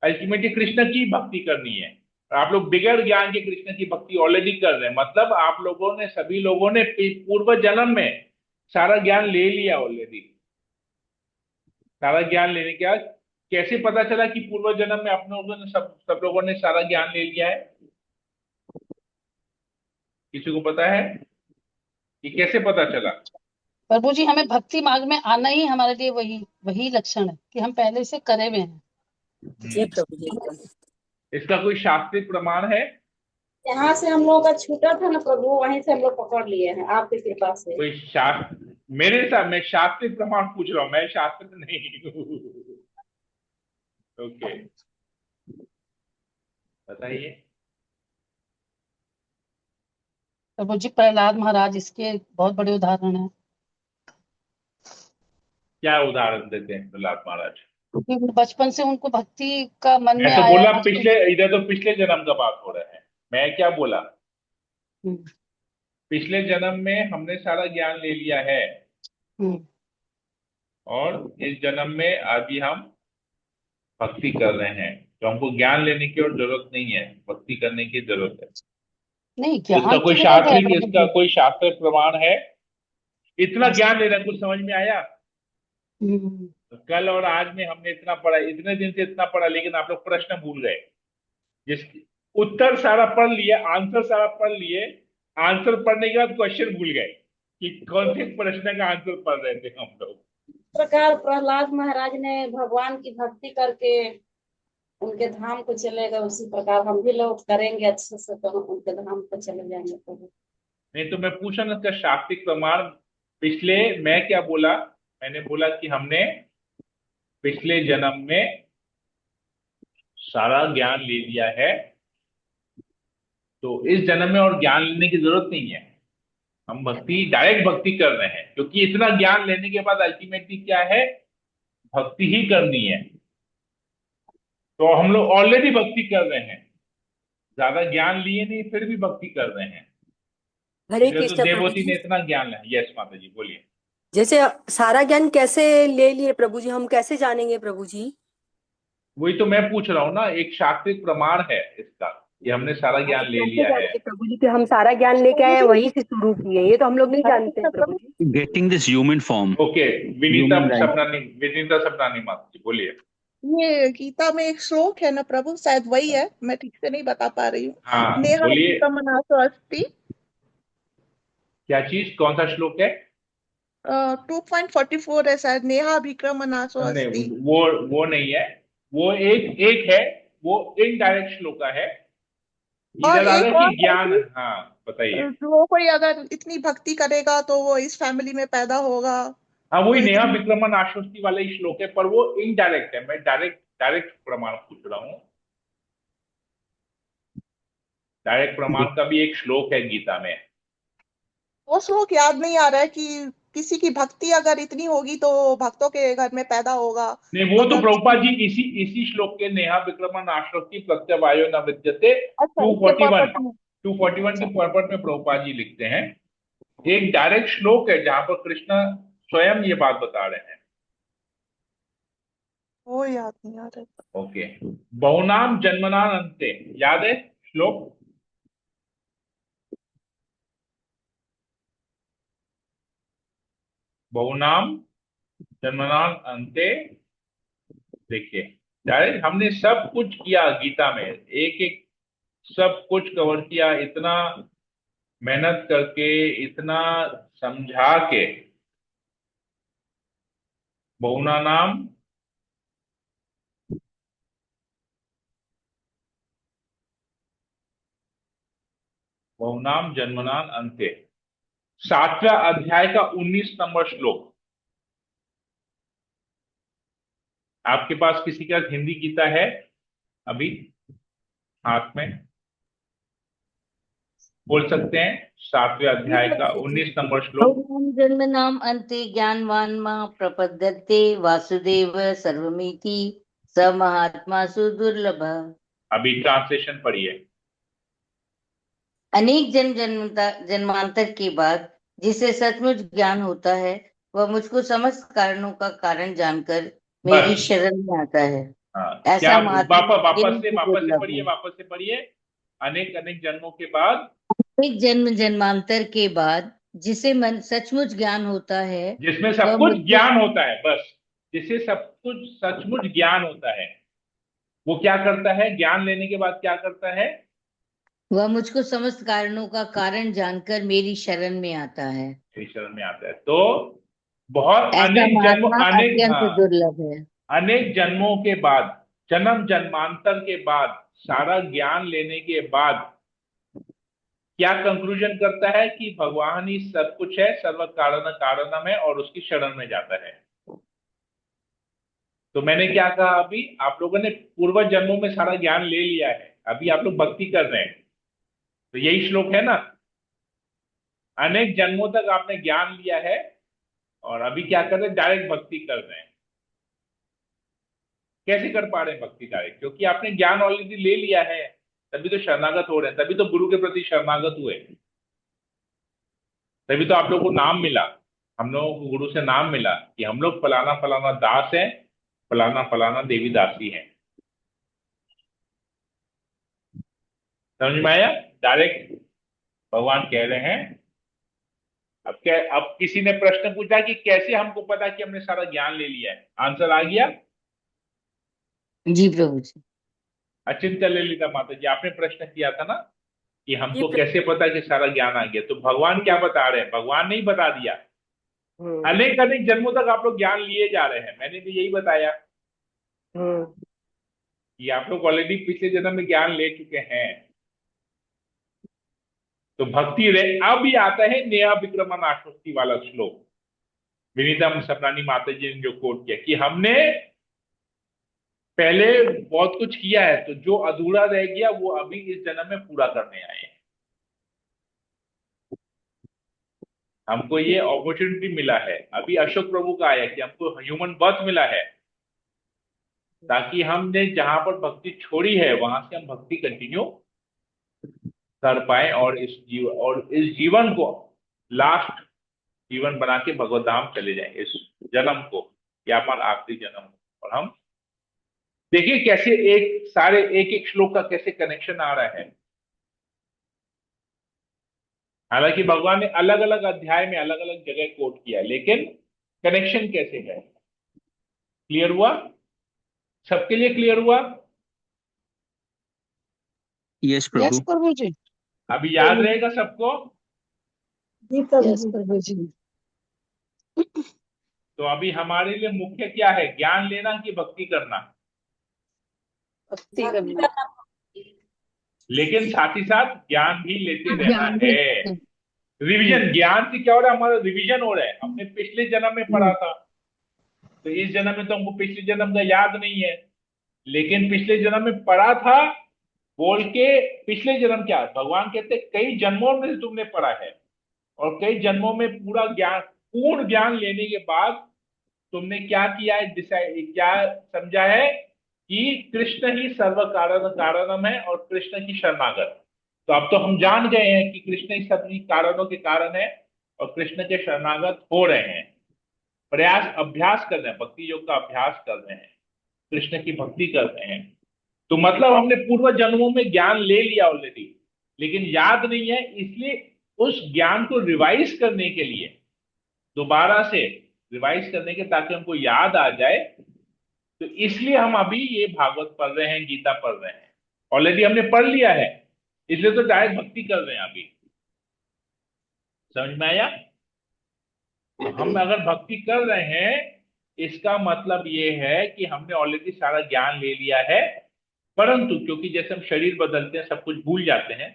अल्टीमेटली कृष्ण की भक्ति करनी है। आप लोग बिगड़ ज्ञान के कृष्ण की भक्ति ऑलरेडी कर रहे हैं। मतलब आप लोगों ने, सभी लोगों ने पूर्व जन्म में सारा ज्ञान ले लिया ऑलरेडी। सारा ज्ञान लेने के बाद कैसे पता चला कि पूर्व जन्म में आप लोगों ने सब लोगों ने सारा ज्ञान ले लिया है? किसी को पता है कि कैसे पता चला? प्रभु जी, हमें भक्ति मार्ग में आना ही हमारे लिए वही लक्षण है कि हम पहले से करे हुए हैं। जी प्रभु जी। इसका कोई शास्त्रीय प्रमाण है? यहाँ से हम लोगों का छूटा था ना प्रभु, वहीं से हम लोग पकड़ लिए हैं आपकी कृपा से। कोई शास्त्र? मेरे साथ, मैं शास्त्रीय प्रमाण पूछ रहा हूं, मैं शास्त्र नहीं हूं। ओके, बताइए। प्रभु जी, प्रहलाद महाराज इसके बहुत बड़े उदाहरण हैं। क्या उदाहरण देते हैं प्रहलाद महाराज? क्योंकि बचपन से उनको भक्ति का मन मैं में तो आया। बोला इधर तो पिछले जन्म का बात हो रहा है। मैं क्या बोला? हम्म, पिछले जन्म में हमने सारा ज्ञान ले लिया है हम्म, और इस जन्म में अभी हम भक्ति कर रहे हैं, तो हमको ज्ञान लेने की और जरूरत नहीं है, भक्ति करने की जरूरत है। नहीं, इसका ज्ञान कोई की जरूरत है शास्त्रिक, प्रभु इसका जी। कोई शास्त्रीय प्रमाण है? इतना ज्ञान लेना कुछ समझ में आया? हम्म, तो कल और आज में हमने इतना पढ़ा, इतने दिन से इतना पढ़ा, लेकिन आप लोग प्रश्न भूल गए। जिसकी उत्तर सारा पढ़ लिए, आंसर सारा पढ़ लिए, आंसर पढ़ने के बाद क्वेश्चन भूल गए। कि कौन से प्रश्न का आंसर पढ़ रहे थे हम लोग? इस प्रकार प्रहलाद महाराज ने भगवान की भक्ति करके उनके धाम को चले गए, उसी प्रकार हम भी लोग करेंगे अच्छे से तो हम उनके धाम को चले जाएंगे प्रभु। नहीं तो मैं पूछा ना इसका शास्त्रिक प्रमाण। पिछले मैं क्या बोला, मैंने बोला कि हमने पिछले जन्म में सारा ज्ञान ले लिया है, तो इस जन्म में और ज्ञान लेने की जरूरत नहीं है। हम भक्ति, डायरेक्ट भक्ति कर रहे हैं, क्योंकि इतना ज्ञान लेने के बाद अल्टीमेटली क्या है, भक्ति ही करनी है। तो हम लोग ऑलरेडी भक्ति कर रहे हैं, ज्यादा ज्ञान लिए नहीं फिर भी भक्ति कर रहे हैं। हरे इसलिए तो कृष्ण प्रभु देवोती जी। ने इतना ज्ञान लिया। यस माता जी बोलिए। जैसे सारा ज्ञान कैसे ले लिए प्रभु जी, हम कैसे जानेंगे प्रभु जी? वही तो मैं पूछ रहा हूँ ना, एक शास्त्रिक प्रमाण है इसका कि हमने सारा हाँ, ज्ञान तो ले कैसे लिया है। जानेंगे प्रभु जी कि हम सारा ज्ञान लेके आए हैं, वहीं से शुरू किए, ये तो हम लोग नहीं हरे जानते कृष्ण हैं प्रभु प्रभु। जी। Getting this human form, okay, Vinita human right. Sapnani, Vinita Sapnani माता जी बोलिए। ये गीता में एक श्लोक है ना प्रभु, शायद वही है, मैं ठीक से नहीं बता पा रही हूँ। हाँ नेहा बोलिए, विक्रमनाशो अस्ति। क्या चीज, कौन सा श्लोक है? 2.44 है शायद, नेहा विक्रमनाशो अस्ति। नहीं वो नहीं है, वो एक एक है, वो इनडायरेक्ट श्लोक है। और इधर आ रहा एक है और कि ज्ञान। है कि हाँ बताइए। जो कोई अगर इतनी भक्ति करेगा तो वो इस फैमिली में पैदा होगा। हाँ तो वही नेहा इतनी विक्रमन आश्वस्ति वाला ही श्लोक है, पर वो इनडायरेक्ट है। मैं डायरेक्ट प्रमाण पूछ रहा हूँ। डायरेक्ट प्रमाण का भी एक श्लोक है गीता में। वो श्लोक याद नहीं आ रहा है कि किसी की भक्ति अगर इतनी होगी तो भक्तों के घर में पैदा होगा। नहीं वो तो अगर प्रभुपाद जी इसी श्लोक के नेहा विक्रमन आश्वस्ति प्रत्यवायो न विद्यते अच्छा, इसके 241 purport में। 241 के पर्पट में प्रभुपाद जी लिखते हैं। एक डायरेक्ट श्लोक है जहां पर कृष्ण स्वयं ये बात बता रहे हैं। वो याद नहीं आ रहा। ओके, बहुनाम जन्मनान अंते, याद है श्लोक? बहुनाम जन्मनान अंते, देखिए डायरेक्ट हमने सब कुछ किया गीता में, एक एक सब कुछ कवर किया, इतना मेहनत करके, इतना समझा के। बहुना नाम बहुनाम जन्मनान अंते, 7वें अध्याय का 19 नंबर श्लोक। आपके पास किसी का हिंदी गीता है अभी हाथ में? बोल सकते हैं 7वें अध्याय का 19 नंबर श्लोक। भगवान जन्म नाम अन्ते ज्ञानवान मां प्रपद्यते वासुदेव सर्वमिति स महात्मा सुदुर्लभ। अभी ट्रांसलेशन पढ़िए। अनेक जन्मांतर के बाद जिसे सचमुच ज्ञान होता है वह मुझको समस्त कारणों का कारण जानकर मेरी बस। शरण में आता है। हाँ, ऐसा क्या महात्मा वापस से दुर्लभ पढ़िए, है। वापस से पढ़िए। अनेक अनेक जन्मों के बाद, एक जन्मांतर के बाद जिसे मन सचमुच ज्ञान होता है, जिसमें सब वह कुछ मुझको ज्ञान होता है, बस जिसे सब कुछ सचमुच ज्ञान होता है, वो क्या करता है? ज्ञान लेने के बाद क्या करता है? वह मुझको समस्त कारणों का कारण जानकर मेरी शरण में आता है। मेरी शरण में आता है। तो बहुत ऐसा अनेक जन्म, महात्मा अनेक, अत्यंत हाँ, दुर्लभ है। अनेक जन्मों के बाद, जन्म जन्मांतर के बाद, सारा ज्ञान लेने के बाद क्या कंक्लूजन करता है कि भगवान ही सब कुछ है, सर्व कारण कारणम है, और उसकी शरण में जाता है। तो मैंने क्या कहा, अभी आप लोगों ने पूर्व जन्मों में सारा ज्ञान ले लिया है, अभी आप लोग भक्ति कर रहे हैं, तो यही श्लोक है ना। अनेक जन्मों तक आपने ज्ञान लिया है और अभी क्या कर रहे हैं? डायरेक्ट भक्ति कर रहे हैं। कैसे कर पा रहे हैं भक्ति डायरेक्ट? क्योंकि आपने ज्ञान ऑलरेडी ले लिया है, तभी तो शरणागत हो रहे हैं, तभी तो गुरु के प्रति शरणागत हुए, तभी तो आप लोगों को नाम मिला। हम लोगों को गुरु से नाम मिला कि हम लोग फलाना फलाना दास है, फलाना फलाना देवी दासी है। समझ में आया? डायरेक्ट भगवान कह रहे हैं। अब किसी ने प्रश्न पूछा कि कैसे हमको पता कि हमने सारा ज्ञान ले लिया है? आंसर आ गया? जी प्रभु जी। अचिंत्य ललिता माता जी, आपने प्रश्न किया था ना? कि हमको कैसे पता कि सारा ज्ञान आ गया? तो भगवान क्या बता रहे हैं? भगवान नहीं बता दिया। अनेक अनेक जन्मों तक आप लोग ज्ञान लिए जा रहे हैं, मैंने भी यही बताया कि आप लोग ऑलरेडी पिछले जन्म में ज्ञान ले चुके हैं। तो भक्ति रहे। अब ये आता है नेहा विक्रमण आश्वस्ति वाला श्लोक, विनीता सपनानी माता जी ने जो कोट किया कि हमने पहले बहुत कुछ किया है, तो जो अधूरा रह गया वो अभी इस जन्म में पूरा करने आए हैं। हमको ये अपॉर्चुनिटी मिला है, अभी अशोक प्रभु का आया कि हमको ह्यूमन बर्थ मिला है, ताकि हमने जहां पर भक्ति छोड़ी है वहां से हम भक्ति कंटिन्यू कर पाए और इस जीवन को लास्ट जीवन बना के भगवत धाम चले जाए, इस जन्म को या हमारा आखिरी जन्म को। और हम देखिए कैसे एक एक श्लोक का कैसे कनेक्शन आ रहा है। हालांकि भगवान ने अलग अलग अध्याय में अलग अलग जगह कोट किया है, लेकिन कनेक्शन कैसे है? क्लियर हुआ? सबके लिए क्लियर हुआ? Yes, Prabhu. यस प्रभु जी। अभी याद रहेगा सबको? यस प्रभु जी। तो अभी हमारे लिए मुख्य क्या है? ज्ञान लेना कि भक्ति करना? भक्ति करना। लेकिन साथ ही साथ ज्ञान भी लेते रहना है। रिवीजन, ज्ञान से क्या हो रहा है? हमारा रिवीजन हो रहा है। हमने पिछले जन्म में पढ़ा था, तो इस जन्म में तो हमको पिछले जन्म का याद नहीं है, लेकिन पिछले जन्म में पढ़ा था बोल के पिछले जन्म क्या है? भगवान कहते कई जन्मों में तुमने पढ़ा है और कई जन्मों में पूरा ज्ञान, पूर्ण ज्ञान लेने के बाद तुमने क्या किया है? डिसाइड क्या समझा है कि कृष्ण ही सर्व कारणम है और कृष्ण की शरणागत। तो अब तो हम जान गए हैं कि कृष्ण ही सभी कारणों के कारण है और कृष्ण के शरणागत हो रहे हैं। प्रयास अभ्यास कर रहे हैं, भक्ति योग का अभ्यास कर रहे हैं, कृष्ण की भक्ति कर रहे हैं। तो मतलब हमने पूर्व जन्मों में ज्ञान ले लिया ऑलरेडी, लेकिन याद नहीं है, इसलिए उस ज्ञान को रिवाइज करने के लिए, दोबारा से रिवाइज करने के ताकि हमको याद आ जाए, तो इसलिए हम अभी ये भागवत पढ़ रहे हैं, गीता पढ़ रहे हैं। ऑलरेडी हमने पढ़ लिया है, इसलिए तो डायरेक्ट भक्ति कर रहे हैं अभी। समझ में आया? तो हम अगर भक्ति कर रहे हैं, इसका मतलब ये है कि हमने ऑलरेडी सारा ज्ञान ले लिया है, परंतु क्योंकि जैसे हम शरीर बदलते हैं सब कुछ भूल जाते हैं,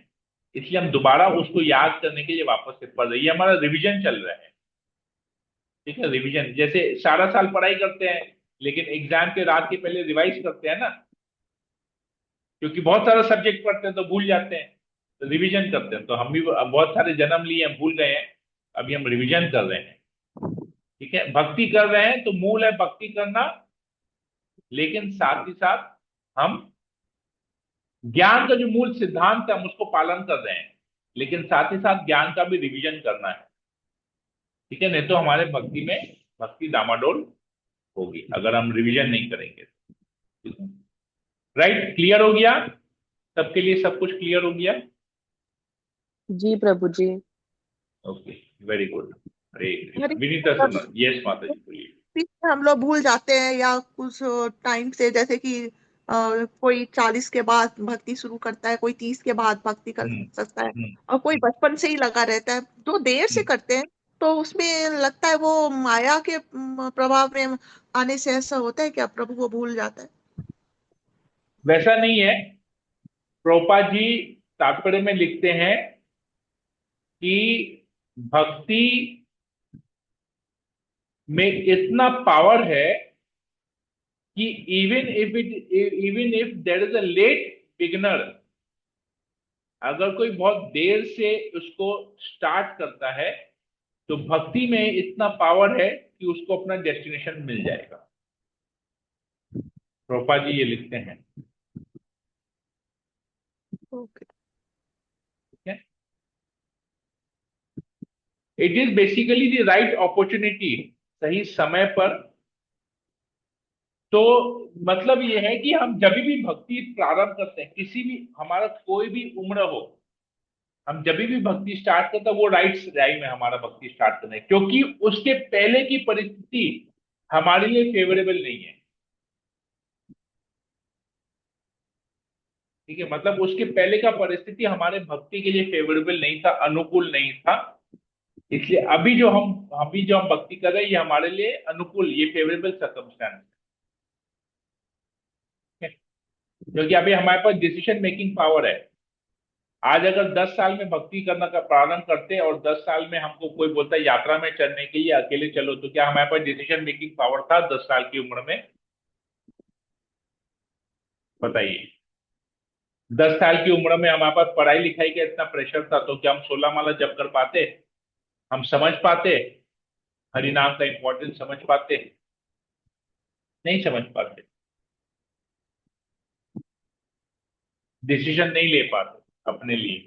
इसलिए हम दोबारा उसको याद करने के लिए वापस से पढ़ रहे हैं। ये हमारा रिवीजन चल रहा है। ठीक है, रिवीजन जैसे सारा साल पढ़ाई करते हैं, लेकिन एग्जाम के रात के पहले रिवाइज करते हैं ना, क्योंकि बहुत सारा सब्जेक्ट पढ़ते हैं तो भूल जाते हैं, तो रिवीजन करते हैं। तो हम भी बहुत सारे जन्म लिए हैं, भूल गए हैं, अभी हम रिवीजन कर रहे हैं। ठीक है, भक्ति कर रहे हैं तो मूल है भक्ति करना, लेकिन साथ ही साथ हम ज्ञान का जो मूल सिद्धांत है हम उसको पालन कर रहे हैं, लेकिन साथ ही साथ ज्ञान का भी रिवीजन करना है। ठीक है, नहीं तो हमारे भक्ति में भक्ति डामाडोल होगी अगर हम रिवीजन नहीं करेंगे। राइट? क्लियर हो गया सबके लिए? सब कुछ क्लियर हो गया? जी प्रभु जी। Okay, very good. अरे हरे विनीता सुनो। यस माता जी बोलिए। हम लोग भूल जाते हैं या कुछ टाइम से, जैसे कि कोई 40 के बाद भक्ति शुरू करता है, कोई 30 के बाद भक्ति कर सकता है, और कोई बचपन से ही लगा रहता है। जो देर से करते हैं तो उसमें लगता है वो माया के प्रभाव में आने से ऐसा होता है क्या? प्रभु को भूल जाता है? वैसा नहीं है। प्रभुपाद जी तात्पर्य में लिखते हैं कि भक्ति में इतना पावर है कि even if there is a late beginner, अगर कोई बहुत देर से उसको स्टार्ट करता है तो भक्ति में इतना पावर है कि उसको अपना डेस्टिनेशन मिल जाएगा। प्रभुपाद जी ये लिखते हैं। Okay. It is basically the right opportunity, सही समय पर। तो मतलब ये है कि हम जब भी भक्ति प्रारंभ करते हैं, किसी भी हमारा कोई भी उम्र हो, हम जब भी भक्ति स्टार्ट करते हैं वो राइट टाइम है हमारा भक्ति स्टार्ट करने, क्योंकि उसके पहले की परिस्थिति हमारे लिए फेवरेबल नहीं है। ठीक है, मतलब उसके पहले का परिस्थिति हमारे भक्ति के लिए फेवरेबल नहीं था, अनुकूल नहीं था। इसलिए अभी जो हम भक्ति कर रहे हैं ये हमारे लिए अनुकूल, ये फेवरेबल सर्कमस्टेंस है, क्योंकि अभी हमारे पास डिसीजन मेकिंग पावर है। आज अगर 10 साल में भक्ति करना का प्रारंभ करते हैं और 10 साल में हमको कोई बोलता है यात्रा में चलने के लिए अकेले चलो, तो क्या हमारे पास डिसीजन मेकिंग पावर था 10 साल की उम्र में? बताइए। 10 साल की उम्र में हमारे पास पढ़ाई लिखाई का इतना प्रेशर था, तो क्या हम 16 माला जप कर पाते? हम समझ पाते? हरिनाम का इंपॉर्टेंस समझ पाते? नहीं समझ पाते, डिसीजन नहीं ले पाते अपने लिए।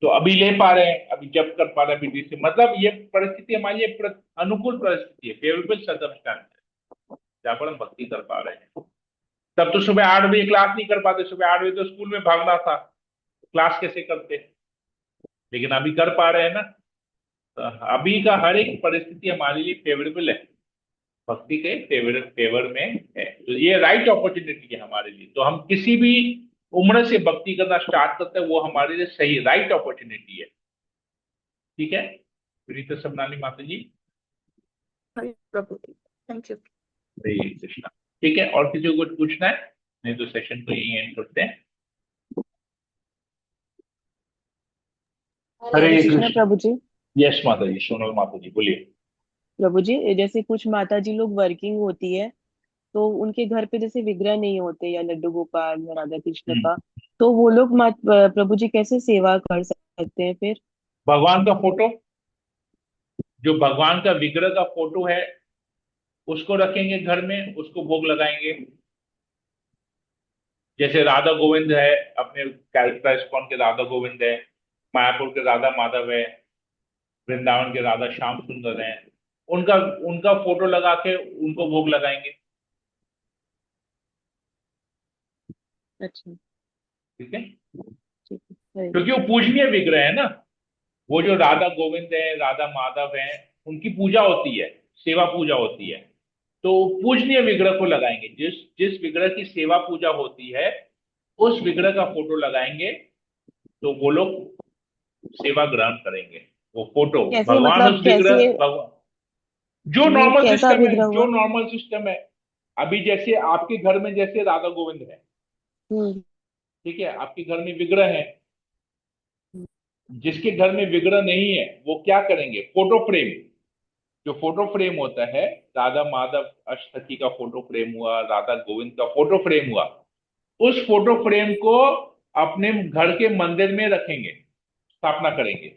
तो अभी ले पा रहे हैं, अभी जब कर पा रहे हैं, अभी डिसीजन, मतलब ये परिस्थिति हमारे लिए अनुकूल परिस्थिति है, फेवरेबल सर्कमस्टेंस है, जहां पर हम भक्ति कर पा रहे हैं। तब तो सुबह 8 बजे क्लास नहीं कर पाते, सुबह 8 बजे तो स्कूल में भागना था, क्लास कैसे करते? लेकिन अभी कर पा रहे हैं ना। तो अभी का हर एक परिस्थिति हमारे लिए फेवरेबल है, भक्ति के फेवर में है, तो ये राइट अपॉर्चुनिटी है हमारे लिए। तो हम किसी भी उम्र से भक्ति करना स्टार्ट करते हैं, वो हमारे लिए सही राइट अपॉर्चुनिटी है। ठीक है, प्रीत सबनानी माता जी। हरि प्रभु, थैंक यू। हरे कृष्णा। ठीक है, और किसी को कुछ पूछना है? नहीं तो सेशन को यही एंड करते हैं। हरे कृष्ण प्रभु जी। यस माता जी, सोनल माता जी बोलिए। प्रभु जी, जैसे कुछ माता जी लोग वर्किंग होती है तो उनके घर पे जैसे विग्रह नहीं होते या लड्डू गोपाल या राधा कृष्ण हम्म, का, तो वो लोग प्रभु जी कैसे सेवा कर सकते हैं फिर? भगवान का फोटो, जो भगवान का विग्रह का फोटो है उसको रखेंगे घर में, उसको भोग लगाएंगे। जैसे राधा गोविंद है, अपने कैलकाटा इस्कॉन के राधा गोविंद है, मायापुर के राधा माधव है, वृंदावन के राधा श्याम सुंदर हैं, उनका उनका फोटो लगा के उनको भोग लगाएंगे। अच्छा, ठीक है, ठीक है। क्योंकि वो पूजनीय विग्रह है ना। वो जो राधा गोविंद है, राधा माधव है, उनकी पूजा होती है, सेवा पूजा होती है, तो पूजनीय विग्रह को लगाएंगे। जिस जिस विग्रह की सेवा पूजा होती है उस विग्रह का फोटो लगाएंगे, तो वो लोग सेवा ग्रहण करेंगे। वो फोटो कैसे, भगवान, मतलब उस विग्रह कैसे? भगवान, जो वो नॉर्मल कैसा सिस्टम है, विग्रह जो हुआ? नॉर्मल सिस्टम है। अभी जैसे आपके घर में जैसे राधा गोविंद है, हम्म। ठीक है, आपके घर में विग्रह है। जिसके घर में विग्रह नहीं है वो क्या करेंगे? फोटो फ्रेम, जो फोटो फ्रेम होता है, राधा माधव अष्टकी का फोटो फ्रेम हुआ, राधा गोविंद का फोटो फ्रेम हुआ, उस फोटो फ्रेम को अपने घर के मंदिर में रखेंगे, स्थापना करेंगे।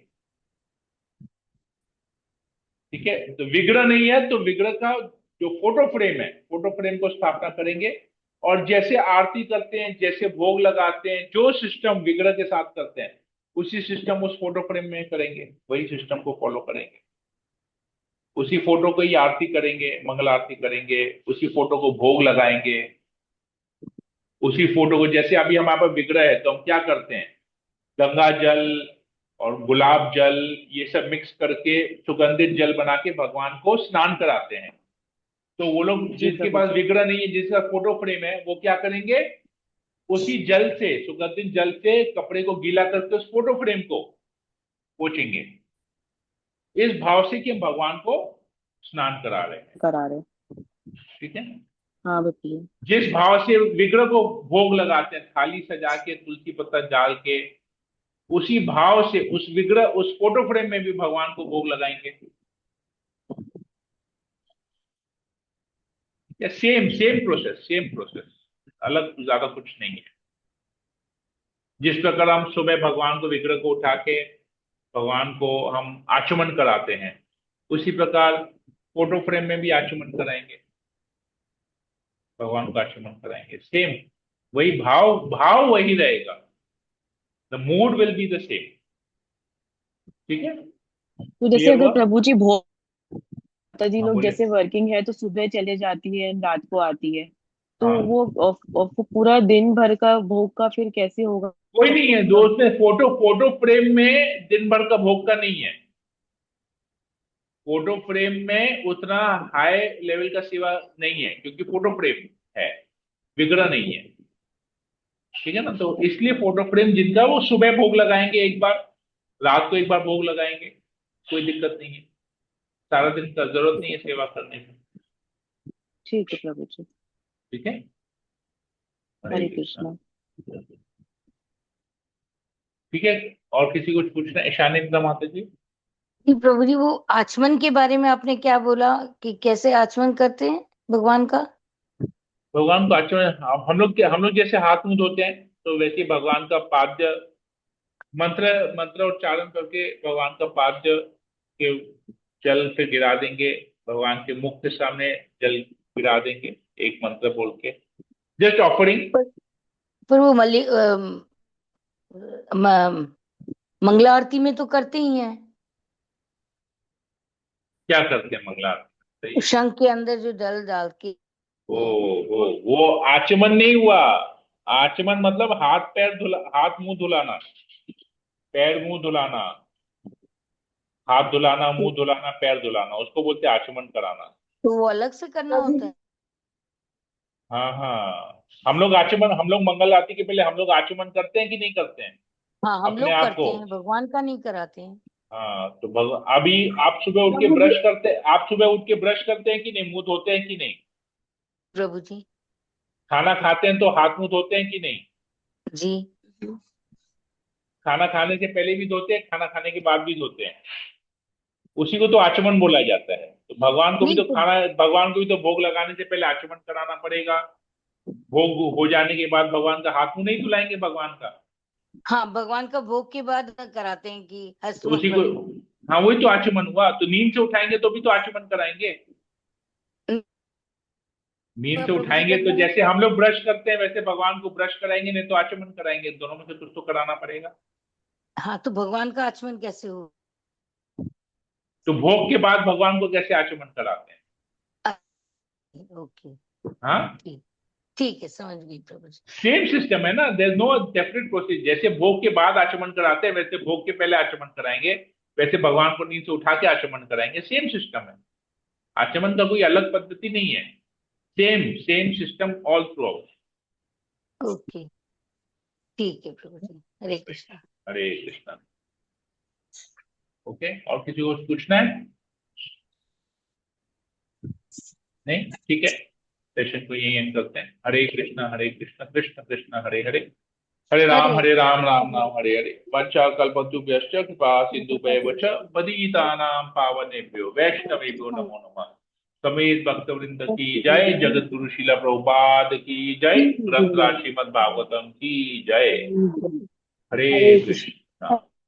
ठीक है, तो विग्रह नहीं है तो विग्रह का जो फोटो फ्रेम है, फोटो फ्रेम को स्थापना करेंगे। और जैसे आरती करते हैं, जैसे भोग लगाते हैं, जो सिस्टम विग्रह के साथ करते हैं उसी सिस्टम उस फोटो फ्रेम में करेंगे, वही सिस्टम को फॉलो करेंगे। उसी फोटो को ही आरती करेंगे, मंगल आरती करेंगे, उसी फोटो को भोग लगाएंगे। उसी फोटो को, जैसे अभी हमारे पास विग्रह है तो हम क्या करते हैं, गंगा जल और गुलाब जल ये सब मिक्स करके सुगंधित जल बना के भगवान को स्नान कराते हैं। तो वो लोग जी जिसके प्रभु पास जी। विग्रह नहीं है, जिसका फोटो फ्रेम है, वो क्या करेंगे, उसी जल से, सुगंधित जल से कपड़े को गीला करके उस फोटो फ्रेम को पोंछेंगे, इस भाव से कि हम भगवान को स्नान करा रहे हैं। करा रहे। ठीक है, हाँ बताइए। जिस भाव से विग्रह को भोग लगाते हैं, थाली सजा के तुलसी पत्ता डाल के, उसी भाव से उस विग्रह, उस फोटो फ्रेम में भी भगवान को भोग लगाएंगे। Same same process, same process, अलग ज्यादा कुछ नहीं है। जिस प्रकार हम सुबह भगवान को, विग्रह को उठा के भगवान को हम आचमन कराते हैं, उसी प्रकार फोटो फ्रेम में भी आचमन कराएंगे, भगवान को आचमन कराएंगे। सेम वही भाव, भाव वही रहेगा, the mood will be the same. ठीक है, तो जैसे क्लियर अगर हुआ? प्रभु जी भोग, माता जी हाँ लोग बोलिए। जैसे वर्किंग है तो सुबह चले जाती है, रात को आती है, तो हाँ, वो पूरा दिन भर का भोग का फिर कैसे होगा? कोई नहीं है दोस्त में, फोटो फोटो फ्रेम में दिन भर का भोग का नहीं है। फोटो फ्रेम में उतना हाई लेवल का सेवा नहीं है, क्योंकि फोटो फ्रेम है, विग्रह नहीं है। ठीक है ना। तो इसलिए फोटो फ्रेम जिनका, वो सुबह भोग लगाएंगे एक बार, रात को एक बार भोग लगाएंगे, कोई दिक्कत नहीं है। सारा दिन का जरूरत नहीं है सेवा करने की। ठीक है प्रभु जी। ठीक है। हरे हरे कृष्णा। कृष्णा। ठीक है। और किसी को पूछना है? ईशानी माता जी। जी प्रभु जी, वो आचमन के बारे में आपने क्या बोला कि कैसे आचमन करते हैं भगवान का? भगवान को आचमन, हम लोग जैसे हाथ मुंह धोते हैं, तो वैसे ही भगवान का पाद्य मंत्र मंत्र उच्चारण करके भगवान का पाद्य के जल से गिरा देंगे, भगवान के मुख के सामने जल गिरा देंगे एक मंत्र बोल के, जस्ट ऑफरिंग। पर वो मंगला आरती में तो करते ही हैं, क्या करते हैं मंगला आरती में? शंख के अंदर जो जल डाल के। वो आचमन नहीं हुआ। आचमन मतलब हाथ मुंह धुलाना, पैर मुंह धुलाना, हाथ धुलाना, मुंह धुलाना, पैर धुलाना, उसको बोलते हैं आचमन कराना। तो वो अलग से करना होता है? हाँ हाँ, हम लोग मंगल आरती के पहले हम लोग आचमन करते हैं कि नहीं करते हैं हाँ, हम अपने लोग आप करते को? हैं, भगवान का नहीं कराते हैं। हाँ, तो अभी आप सुबह उठ के ब्रश करते, आप सुबह उठ के ब्रश करते हैं कि नहीं, मुंह धोते हैं कि नहीं? प्रभु जी। खाना खाते हैं तो हाथ मुंह धोते हैं कि नहीं? जी। खाना खाने से पहले भी धोते हैं, खाना खाने के बाद भी धोते हैं। उसी को तो आचमन बोला जाता है। तो नहीं तो भगवान को भी तो भोग लगाने से पहले आचमन कराना पड़ेगा। भोग हो जाने के बाद भगवान का हाथ मुंह नहीं धुलाएंगे भगवान का? हाँ, भगवान का भोग के बाद कराते हैं कि तो उसी को, हाँ वही तो आचमन हुआ। तो नींद से उठाएंगे तो भी तो आचमन कराएंगे। नींद से प्रभु जी उठाएंगे तो करते हैं। जैसे हम लोग ब्रश करते हैं वैसे भगवान को ब्रश कराएंगे, नहीं तो आचमन कराएंगे। दोनों में से कुछ तो कराना पड़ेगा। हाँ, तो भगवान का आचमन कैसे हो? तो भोग के बाद भगवान को कैसे आचमन कराते हैं? ओके, हाँ, ठीक ठीक है, समझ गई प्रभु जी। सेम सिस्टम है ना, देयर नो डेफिनेट प्रोसेस। जैसे भोग के बाद आचमन कराते हैं वैसे भोग के पहले आचमन कराएंगे, वैसे भगवान को नींद से उठा के आचमन कराएंगे। सेम सिस्टम है, आचमन का कोई अलग पद्धति नहीं है। Same same system all through out. Okay, ठीक है प्रभु जी। हरे कृष्णा। हरे कृष्णा। ओके, और किसी को पूछना है? नहीं, ठीक है, सेशन को यही एंड करते हैं। हरे कृष्णा कृष्ण कृष्ण हरे हरे, हरे राम राम राम हरे हरे। वंचा कल्पतुभ्यश्च कृपा सिन्धुभ्येव च पतितानां पावनेभ्यो वैष्णवेभ्यो नमो नमः। समेत भक्तवृंद की जय, जगत गुरु शिला प्रभुपाद की जय, ग्रंथराज श्रीमद् भागवतम की जय। हरे हरे कृष्ण। कृष्णा।